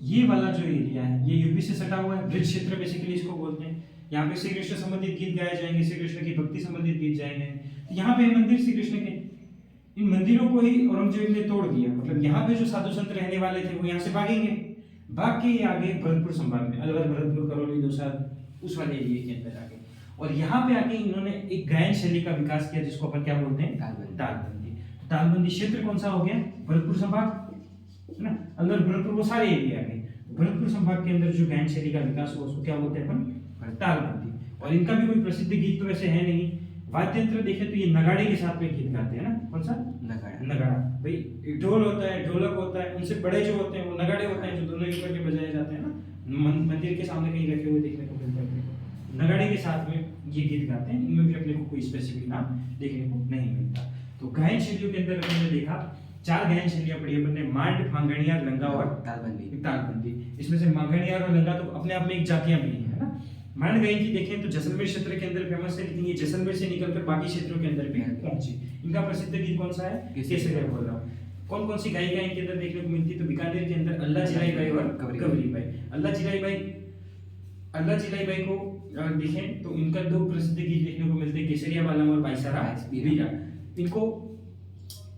[SPEAKER 1] ये वाला जो एरिया है ये यूपी से सटा हुआ है, ब्रिज क्षेत्र बेसिकली इसको बोलते हैं। यहाँ पे श्री कृष्ण संबंधित गीत गाए जाएंगे, श्री कृष्ण की भक्ति संबंधित गीत जाएंगे। तो यहाँ पे मंदिर श्री कृष्ण के, इन मंदिरों को ही औरंगजेब ने तोड़ दिया। मतलब यहाँ पे जो साधु संत रहने वाले थे वो यहाँ से भागेंगे, भाग के आगे भरतपुर संभाग में, अलवर, भरतपुर, करौली, दौसा, उस वाले एरिया के अंदर आगे, और यहाँ पे आके इन्होंने एक गायन शैली का विकास किया जिसको अपन क्या बोलते हैं, तालबंदी। तालबंदी क्षेत्र कौन सा हो गया, भरतपुर संभाग है ना, अलवर, भरतपुर, वो सारे एरिया में। भरतपुर संभाग के अंदर जो गायन शैली का विकास हुआ उसको क्या बोलते हैं अपन, तालबंदी। और इनका भी कोई प्रसिद्ध गीत तो वैसे है नहीं। वाद्य यंत्र देखें तो ये नगाड़े के साथ में गीत गाते हैं ना, कौन सा, नगाड़ा। भाई ढोल होता है, ढोलक होता है, उनसे बड़े जो होते हैं वो नगाड़े होते हैं, जो दोनों एक करके बजाए जाते हैं ना, मंदिर के सामने कहीं रखे हुए देखने को मिलते हैं। नगाड़े के साथ में ये गीत गाते हैं, इनमें भी अपने को कोई स्पेसिफिक नाम देखने को नहीं मिलता। तो गायन शैलियों के अंदर हमने देखा 4 गायन शैलियां पढ़ी अपन ने, मांड, मांगणियार, लंगा और तालबंदी। इसमें से मांगणियार और लंगा तो अपने आप में एक जातियां भी हैं ना। मांड गायन की देखें तो जैसलमेर क्षेत्र के अंदर फेमस है, लेकिन ये जैसलमेर से निकलकर बाकी क्षेत्रों के अंदर भी पहुंची। इनका प्रसिद्ध गीत कौन सा है, केसरिया बोल रहा हूँ। कौन कौन सी गायिका इनके अंदर देखने को मिलती है, तो बीकानेर के अंदर अल्लाह जिलाई बाई और कवरी बाई। अल्लाह जिलाई बाई को देखें तो इनका 2 प्रसिद्ध गीत देखने को मिलते हैं, केसरिया बालम और बाईसारा वीरा। इनको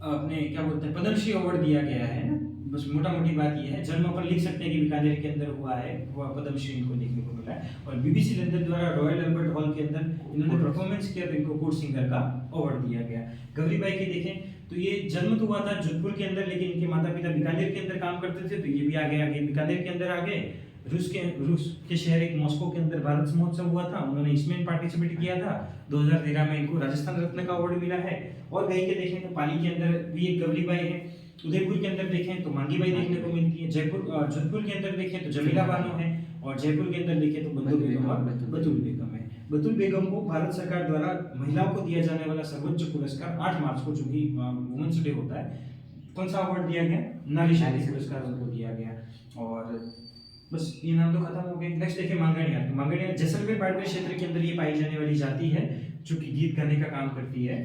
[SPEAKER 1] अपने क्या बोलते हैं, पद्मश्री अवार्ड दिया गया है ना। बस मोटा मोटी बात ये है, जन्म अपन लिख सकते हैं कि बीकानेर के अंदर हुआ है, वो पद्मश्री इनको देखने को मिला है। और बीबीसी लंदन द्वारा रॉयल अल्बर्ट हॉल के अंदर इन्होंने परफॉर्मेंस किया तो इनको गुड सिंगर का अवार्ड दिया गया। गौरी बाई की देखें तो ये जन्म तो हुआ था जोधपुर के अंदर, लेकिन इनके माता पिता बीकानेर के अंदर काम करते थे, तो ये भी आगे बीकानेर के अंदर आ गए। रूस के शहर एक मॉस्को के अंदर भारत महोत्सव हुआ था, उन्होंने इसमें पार्टिसिपेट किया था। 2013 में इनको राजस्थान रत्न का अवार्ड मिला है। और कहीं के देखें तो पाली के अंदर भी एक गवली बाई है, उदयपुर के अंदर देखें तो मांगी बाई देखने को मिलती है, जोधपुर के अंदर देखें तो जमीला बानो है, और जयपुर के अंदर देखें तो बंधु बेगम और बतुल बेगम है। बतुल बेगम को भारत सरकार द्वारा महिलाओं को दिया जाने वाला सर्वोच्च पुरस्कार 8 मार्च को, जो कि वुमेन्स डे होता है, कौन सा अवार्ड दिया गया, नारी शक्ति पुरस्कार उनको दिया गया। और बस ये नाम तो खत्म हो गए। नेक्स्ट देखिए मांगणियार। तो मांगणियार जैसलमेर बाड़मेर क्षेत्र के अंदर ये पाई जाने वाली जाति है जो कि गीत गाने का काम करती है।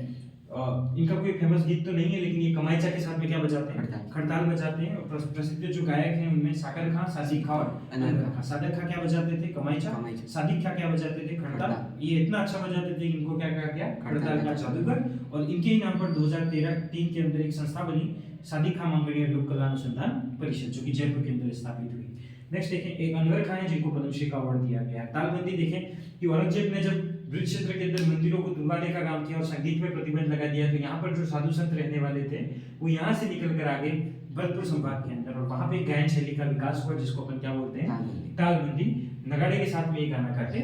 [SPEAKER 1] इनका कोई फेमस गीत तो नहीं है, लेकिन ये कमाईचा के साथ में क्या बजाते हैं, खड़ताल बजाते हैं। और प्रसिद्ध जो गायक हैं उनमें साकर खां, सासिक खां और अनंत खां। सादक खां क्या बजाते थे, कमाईचा। सादिक खां क्या बजाते थे, खड़ताल। ये इतना अच्छा बजाते थे कि इनको क्या कहा गया, खड़ताल का जादूगर। और इनके ही नाम पर 2013-3 के अंदर एक संस्था बनी, सादिक खां मांगणियार लोक कला अनुसंधान परिषद, जो कि जयपुर के अंदर स्थापित हुई। नेक्स्ट देखें एक अनवर खां है जिनको पद्मश्री का अवार्ड दिया गया है। तालबंदी देखें कि औरंगजेब ने जब ब्रिज क्षेत्र के अंदर मंदिरों को तुलवाने का काम किया और संगीत में प्रतिबंध लगा दिया, तो यहाँ पर जो साधु संत रहने वाले थे वो यहाँ से निकलकर आगे भरतपुर संभाग के अंदर, और वहां पे गायन शैली का विकास हुआ जिसको अपन क्या बोलते हैं, तालबंदी। नगाड़े के साथ में ये गाना गाते।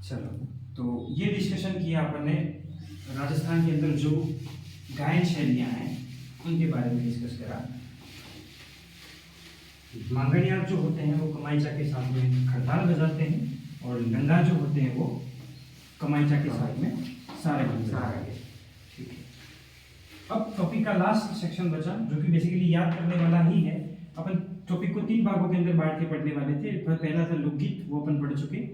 [SPEAKER 1] चलो, तो ये डिस्कशन किया अपन ने राजस्थान के अंदर जो गायन शैलियां हैं उनके बारे में डिस्कस करा। मांगणियार जो होते हैं वो कमाईचा के साथ में खड़ताल बजाते हैं, और लंगा जो होते हैं वो कमाईचा के साथ में सारे बजाते हैं। ठीक है, अब टॉपिक का लास्ट सेक्शन बचा जो कि बेसिकली याद करने वाला ही है। अपन टॉपिक को 3 भागों के अंदर बांट के पढ़ने वाले थे। पहला था लोकगीत, वो अपन पढ़ चुके,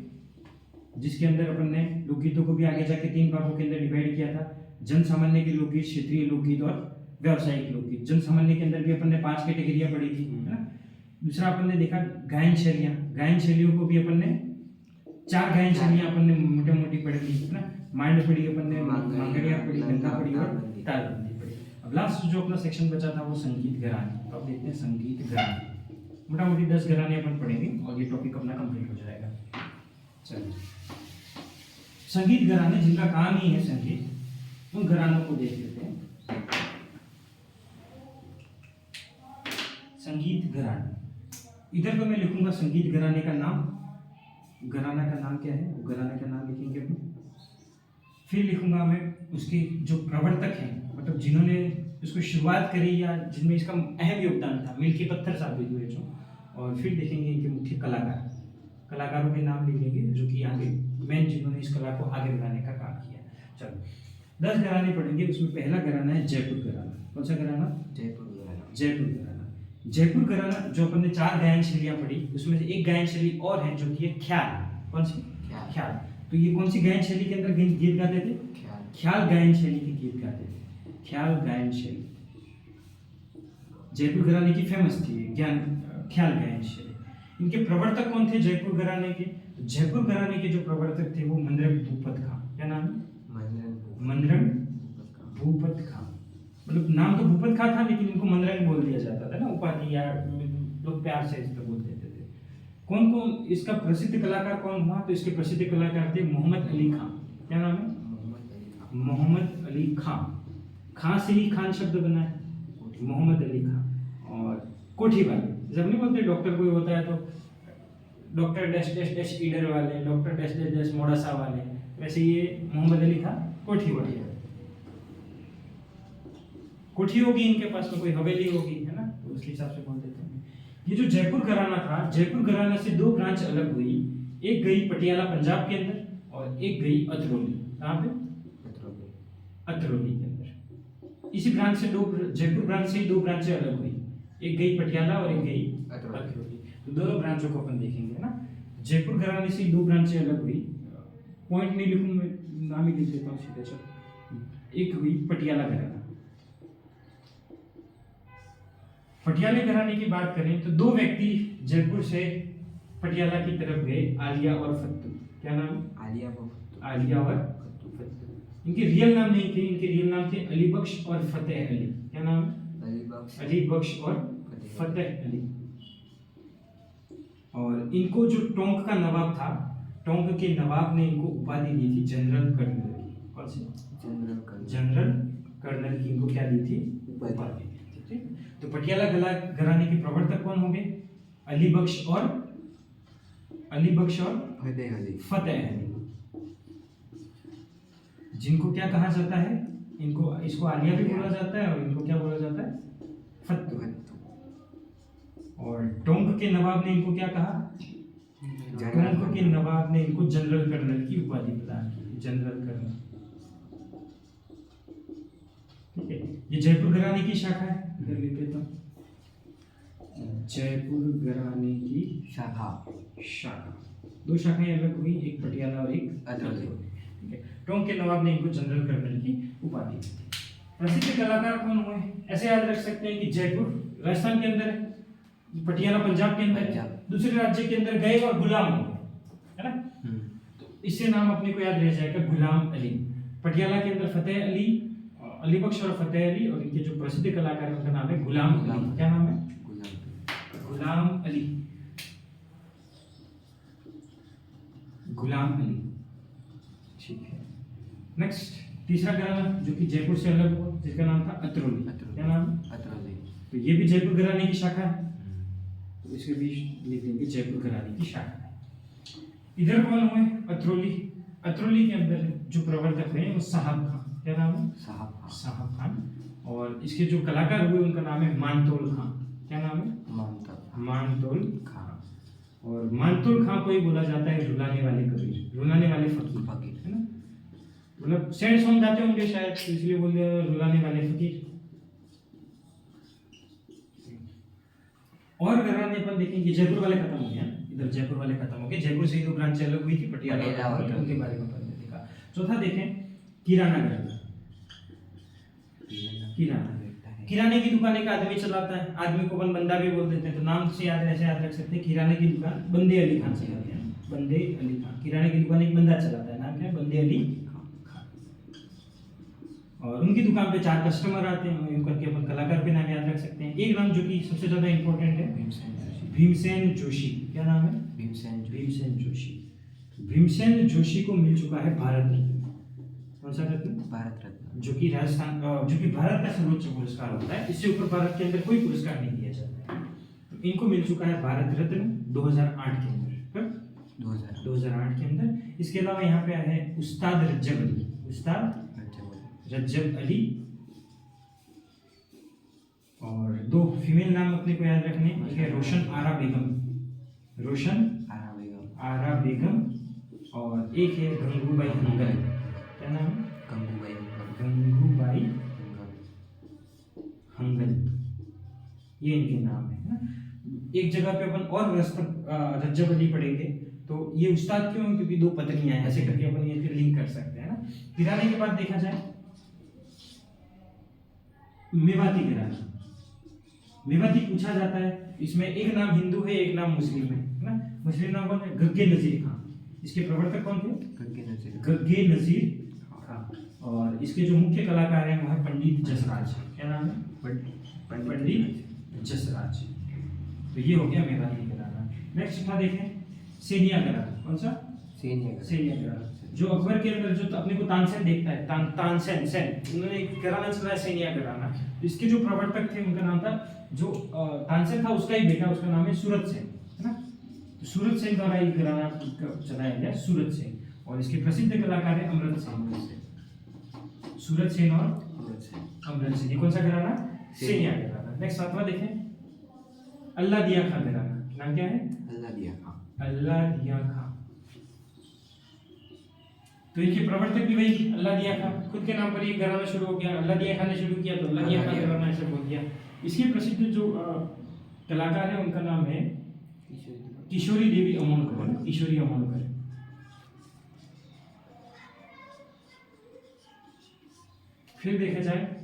[SPEAKER 1] जिसके अंदर अपन ने लोकगीतों को भी आगे जाके 3 भागों के अंदर डिवाइड किया था। जन सामान्य के लोकगीत, क्षेत्रीय लोकगीत और व्यावसायिक लोकगीत। जन सामान्य के अंदर भी अपन ने 5 कैटेगरियां पढ़ी थी, है ना। दूसरा अपन ने देखा गायन शैलियां। गायन शैलियों को भी अपन ने 4 गायन शैलियां अपन ने मोटे मोटी पढ़ी थी, है ना। मांड पढ़ी अपन ने, मांगणियार पढ़ी, लंगा पढ़ी और तालबंदी पढ़ी। अब लास्ट जो अपना सेक्शन बचा था वो संगीत घराने। तो अब देखते हैं संगीत घराने। मोटा मोटी 10 घराने अपन पढ़ेंगे और ये टॉपिक अपना कंप्लीट हो जाएगा। चलिए, संगीत घराने जिनका काम ही है संगीत, उन घरानों को देख लेते हैं। संगीत घराने, इधर तो मैं लिखूंगा संगीत घराने का नाम, घराना का नाम क्या है वो घराने का नाम लिखेंगे अपन। फिर लिखूंगा मैं उसके जो प्रवर्तक हैं, मतलब जिन्होंने इसको शुरुआत करी या जिनमें इसका अहम योगदान था, मील के पत्थर साबित हुए जो, और फिर देखेंगे इनके मुख्य कलाकारों के नाम लिखेंगे जो कि आगे मेन जिन्होंने इस कला को आगे बढ़ाने का काम किया। चलो 10 घराने पढ़ेंगे, उसमें पहला घराना है जयपुर घराना। कौन सा घराना?
[SPEAKER 2] जयपुर घराना।
[SPEAKER 1] जयपुर घराना। जयपुर घराना जो अपन ने 4 गायन शैलियां पढ़ी, उसमें से एक गायन शैली और है जो कि है ख्याल। कौन सी? ख्याल। तो ये कौन सी गायन शैली के अंदर गीत गाते थे? ख्याल गायन शैली के गीत गाते थे। ख्याल गायन शैली जयपुर घराने की फेमस थी, ख्याल गायन शैली। इनके प्रवर्तक कौन थे जयपुर घराने के? जयपुर घराने के जो प्रवर्तक थे वो मंदरंग भूपत खां। क्या नाम है? मंदरंग भूपत खां। मतलब नाम तो भूपत खां था लेकिन इनको मंदरंग बोल दिया जाता था ना, उपाधि या लोग प्यार से इस पर बोल देते थे। कौन कौन इसका प्रसिद्ध कलाकार कौन हुआ? तो इसके प्रसिद्ध कलाकार थे मोहम्मद अली खां। क्या नाम है? मोहम्मद अली खां। खां से ही खान शब्द बना है, मोहम्मद अली खां। और कोठी वाले, जब नहीं बोलते डॉक्टर कोई होता है तो doctor dash dash dash Idar वाले, doctor dash dash dash Modasa वाले, वैसे ये मोहम्मद अली खां कोठी वाले। कोठी होगी इनके पास में, कोई हवेली होगी, है ना, तो उस हिसाब से बोल देते हैं। ये जो जयपुर घराना था, जयपुर घराना से 2 ब्रांच अलग हुई। एक गई पटियाला पंजाब के अंदर और एक गई अतरौली। कहाँ पे? अतरौली के अंदर। इसी ब्रांच से जयपुर ब्रांच से ही 2 ब्रांचें अलग हुई, एक गई पटियाला और एक गई अतरौली। तो दोनों ब्रांचों को अपन देखेंगे ना। जयपुर घराने से 2 ब्रांचें अलग हुई। पॉइंट नहीं लिखूं मैं, नाम ही लिख देता हूँ सीधे। चलो, एक हुई पटियाला घराना। पटियाला घराने की बात करें तो 2 व्यक्ति जयपुर से पटियाला की तरफ गए, आलिया और फत्तू। क्या नाम? आलिया और फत्तू। इनके रियल नाम नहीं थे, इनके रियल नाम थे अली बख्श और फतेह अली। क्या नाम है? अली बख्श और फतेह अली। और इनको जो टोंक का नवाब था, टोंक के नवाब ने इनको उपाधि दी थी जनरल कर्नल की। कौन सी? जनरल कर्नल की इनको क्या दी थी? उपाधि दी थी। तो पटियाला घराने के प्रवर्तक कौन होंगे? अली बख्श और फतेह अली। जिनको क्या कहा जाता है? इसको आलिया भी बोला जाता है और इनको क्या बोला जाता है? फत्तू। और टोंक के नवाब ने इनको क्या कहा? टोंक के नवाब ने इनको जनरल कर्नल की उपाधि प्रदान की, जनरल कर्नल। ठीक है, ये जयपुर घराने की शाखा है। इधर लिख देता हूं, जयपुर घराने की शाखा। 2 शाखाएं अलग हुई, एक पटियाला और एक अतरौली। ठीक है, टोंक के नवाब ने इनको जनरल कर्नल की उपाधि दी। प्रसिद्ध कलाकार कौन हुए? ऐसे याद रख सकते हैं कि जयपुर राजस्थान के अंदर है, पटियाला पंजाब के अंदर है, दूसरे राज्य के अंदर गए और गुलाम हो गए, है ना। तो इससे नाम अपने को याद रह जाएगा, गुलाम अली। पटियाला के अंदर फतेह अली, अली बख्श और फतेह अली, और इनके जो प्रसिद्ध कलाकार हैं उनका नाम है गुलाम अली। क्या नाम है? गुलाम अली। गुलाम अली। ठीक है, नेक्स्ट तीसरा घराना जो कि जयपुर से अलग हुआ, जिसका नाम था अतरौली। क्या नाम? अतरौली। तो ये भी जयपुर घराने की शाखा है, तो इसके बीच लिख देंगे जयपुर घराने की शाखा है। इधर कौन हुए? अतरौली। अतरौली के अंदर जो प्रवर्तक हैं वो साहब खान। क्या नाम है? साहब खान। और इसके जो कलाकार हुए उनका नाम है मानतोल खां। क्या नाम है? मानतोल खां। और मानतोल खां को ही बोला जाता है रुलाने वाले कबीर, रुलाने वाले फकीर, है ना। मतलब सैड सॉन्ग गाते होंगे शायद, तो इसलिए बोलते हैं रुलाने वाले फकीर। और घराने अपन देखेंगे, जयपुर वाले खत्म हो गए, इधर जयपुर वाले खत्म हो गए। जयपुर से ही 2 ब्रांच अलग हुई थी, पटियाला और उनके बारे में अपन ने देखा। चौथा देखें, किराना घराना। किराने की दुकान एक आदमी चलाता है, आदमी को अपन बंदा भी बोल देते हैं, तो नाम से ऐसे याद रख सकते हैं। किराने की दुकान बंदे अली खान चलाते हैं, बंदे अली खान। किराने की दुकान एक बंदा चलाता है, नाम क्या है? बंदे अली खान। और उनकी दुकान पे 4 कस्टमर आते हैं, यूं करके अपन कलाकार के नाम याद रख सकते हैं। एक नाम जो कि सबसे ज्यादा इंपॉर्टेंट है, भीमसेन जोशी। क्या नाम है? भीमसेन जोशी। भीमसेन जोशी को मिल चुका है भारत रत्न। कौन सा रत्न? भारत रत्न, जो कि भारत का सर्वोच्च पुरस्कार होता है। इससे ऊपर भारत के अंदर कोई पुरस्कार नहीं दिया जाता है। तो इनको मिल चुका है भारत रत्न 2008 के अंदर। कब? 2008 के अंदर। इसके अलावा यहाँ पे आए हैं उस्ताद रज्जब अली। उस्ताद रज्जब अली और दो फीमेल नाम अपने को याद रखने, एक है रोशन आरा बेगम, रोशन आरा बेगम, और एक है गंगूबाई हंगल। क्या नाम है? गंगूबाई हंगल, ये इनके नाम है ना। एक जगह पे अपन और रज्जब अली पढ़ेंगे, तो ये उस्ताद क्यों हैं? क्योंकि दो पत्नियां हैं, ऐसे करके अपन ये फिर लिंक कर सकते हैं ना। फिर आने के बाद देखा जाए मेवाती घराना। मेवाती पूछा जाता है, इसमें एक नाम हिंदू है, एक नाम मुस्लिम है ना। मुस्लिम नाम कौन है? गग्गे नजीर खां। इसके प्रवर्तक कौन थे? गग्गे नजीर खां। और इसके जो मुख्य कलाकार हैं वो है पंडित जसराज। क्या नाम है? पंडित जसराज। तो ये हो गया मेवाती घराना। नेक्स्ट था देखें सेनिया घराना। कौन सा? सेनिया घराना। जो अकबर के अंदर जो अपने को तानसेन देखता है, तानसेन सेन, उन्होंने एक घराना चलाया सेनिया घराना। इसके जो प्रवर्तक थे उनका नाम था, जो तानसेन था उसका ही बेटा, उसका नाम है सूरत सेन, है ना। तो सूरत सेन द्वारा ये घराना चलाया गया, सूरत सेन। और इसके प्रसिद्ध कलाकार है अमृत सेन, सूरत सेन और अमृत सेन। ये कौन सा घराना? सेनिया घराना। नेक्स्ट सातवां देखें अल्लाह दिया खां घराना। नाम क्या है? अल्लाह दिया खां। तो इनके प्रवर्तक भी वही अल्लाह दिया खां, खुद के नाम पर ये घराना शुरू हो गया। अल्लाह दिया खां ने शुरू किया तो अल्लाह दिया खां घराना ऐसे बोल दिया। इसके प्रसिद्ध जो कलाकार है उनका नाम है किशोरी देवी अमोनकर, किशोरी अमोनकर। फिर देखा जाए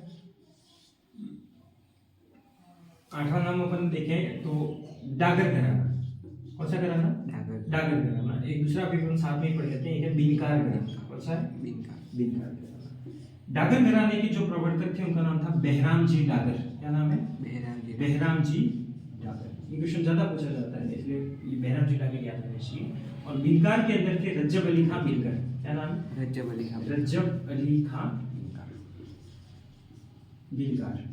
[SPEAKER 1] आठवां नाम अपन देखें तो डागर घराना। कौन सा घराना? डागर घराना। एक दूसरा भी अपन साथ में ही पढ़ लेते हैं, एक है बीनकार घराना। कौन सा है? बीनकार घराना। डागर घराने के जो प्रवर्तक थे उनका नाम था बहराम जी डागर। क्या नाम है? बहराम जी डागर। ये क्वेश्चन ज्यादा पूछा जाता है, इसलिए ये बहराम जी डागर याद रखना चाहिए। और बीनकार के अंदर थे रज्जब अली खां बीनकर। क्या नाम है? रज्जब अली खां बीनकार।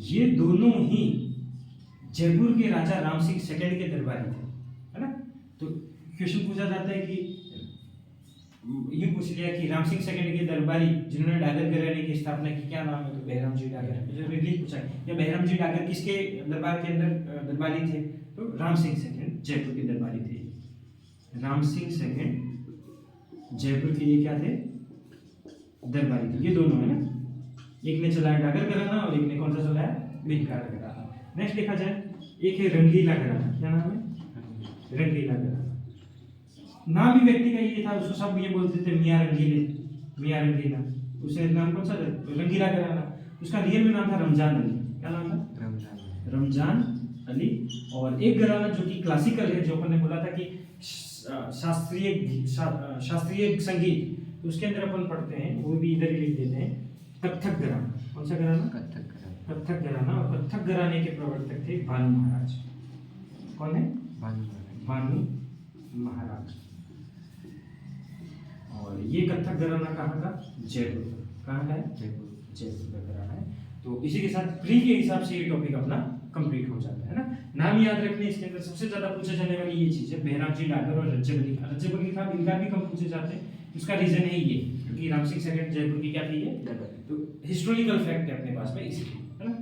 [SPEAKER 1] ये दोनों ही जयपुर के राजा राम सिंह सेकंड के दरबारी थे, है ना। तो क्वेश्चन पूछा जाता है कि ये पूछ लिया कि राम सिंह सेकंड के दरबारी जिन्होंने डागर घराने की स्थापना की, क्या नाम है? तो बहराम जी डागर। जो रिलीज पूछा या बहराम जी डागर किसके दरबार के अंदर दरबारी थे? तो राम सिंह सेकंड जयपुर के दरबारी थे। राम सिंह सेकंड जयपुर के ये क्या थे? दरबारी थे। ये दोनों है ना, एक ने चलाया डागर घराना और एक ने कौन सा चलाया? बीनकार घराना। नेक्स्ट देखा जाए एक है रंगीला घराना। क्या नाम है? रंगीला घराना। नाम भी व्यक्ति का ये था, उसको सब ये बोलते थे मियाँ रंगीले, मियाँ रंगीला। उसे नाम कौन सा था? रंगीला घराना। उसका रियल में नाम था रमजान अली। क्या नाम था? रमजान अली। और एक घराना जो कि क्लासिकल है, जो अपन ने बोला था कि शास्त्रीय संगीत, तो उसके अंदर अपन पढ़ते हैं, वो भी इधर ही लिख देते हैं, कत्थक घराना। कौन सा घराना? कत्थक घराना। और कत्थक घराने के प्रवर्तक थे भानु महाराज। कौन है? भानु महाराज। और ये कत्थक घराना कहाँ का? जयपुर। कहाँ का है? जयपुर का घराना है। तो इसी के साथ प्री के हिसाब से ये टॉपिक अपना कंप्लीट हो जाता है ना। नाम याद रखने, इसके अंदर सबसे ज्यादा पूछे जाने वाली ये चीज है बहराम जी डागर और रज्जब अली खां। रज्जब अली खां बीनकार भी कम पूछे जाते हैं, उसका रीजन है ये, क्योंकि राम सिंह सेकंड जयपुर की क्या थी? ये तो हिस्टोरिकल फैक्ट है अपने पास में, इसलिए, है ना।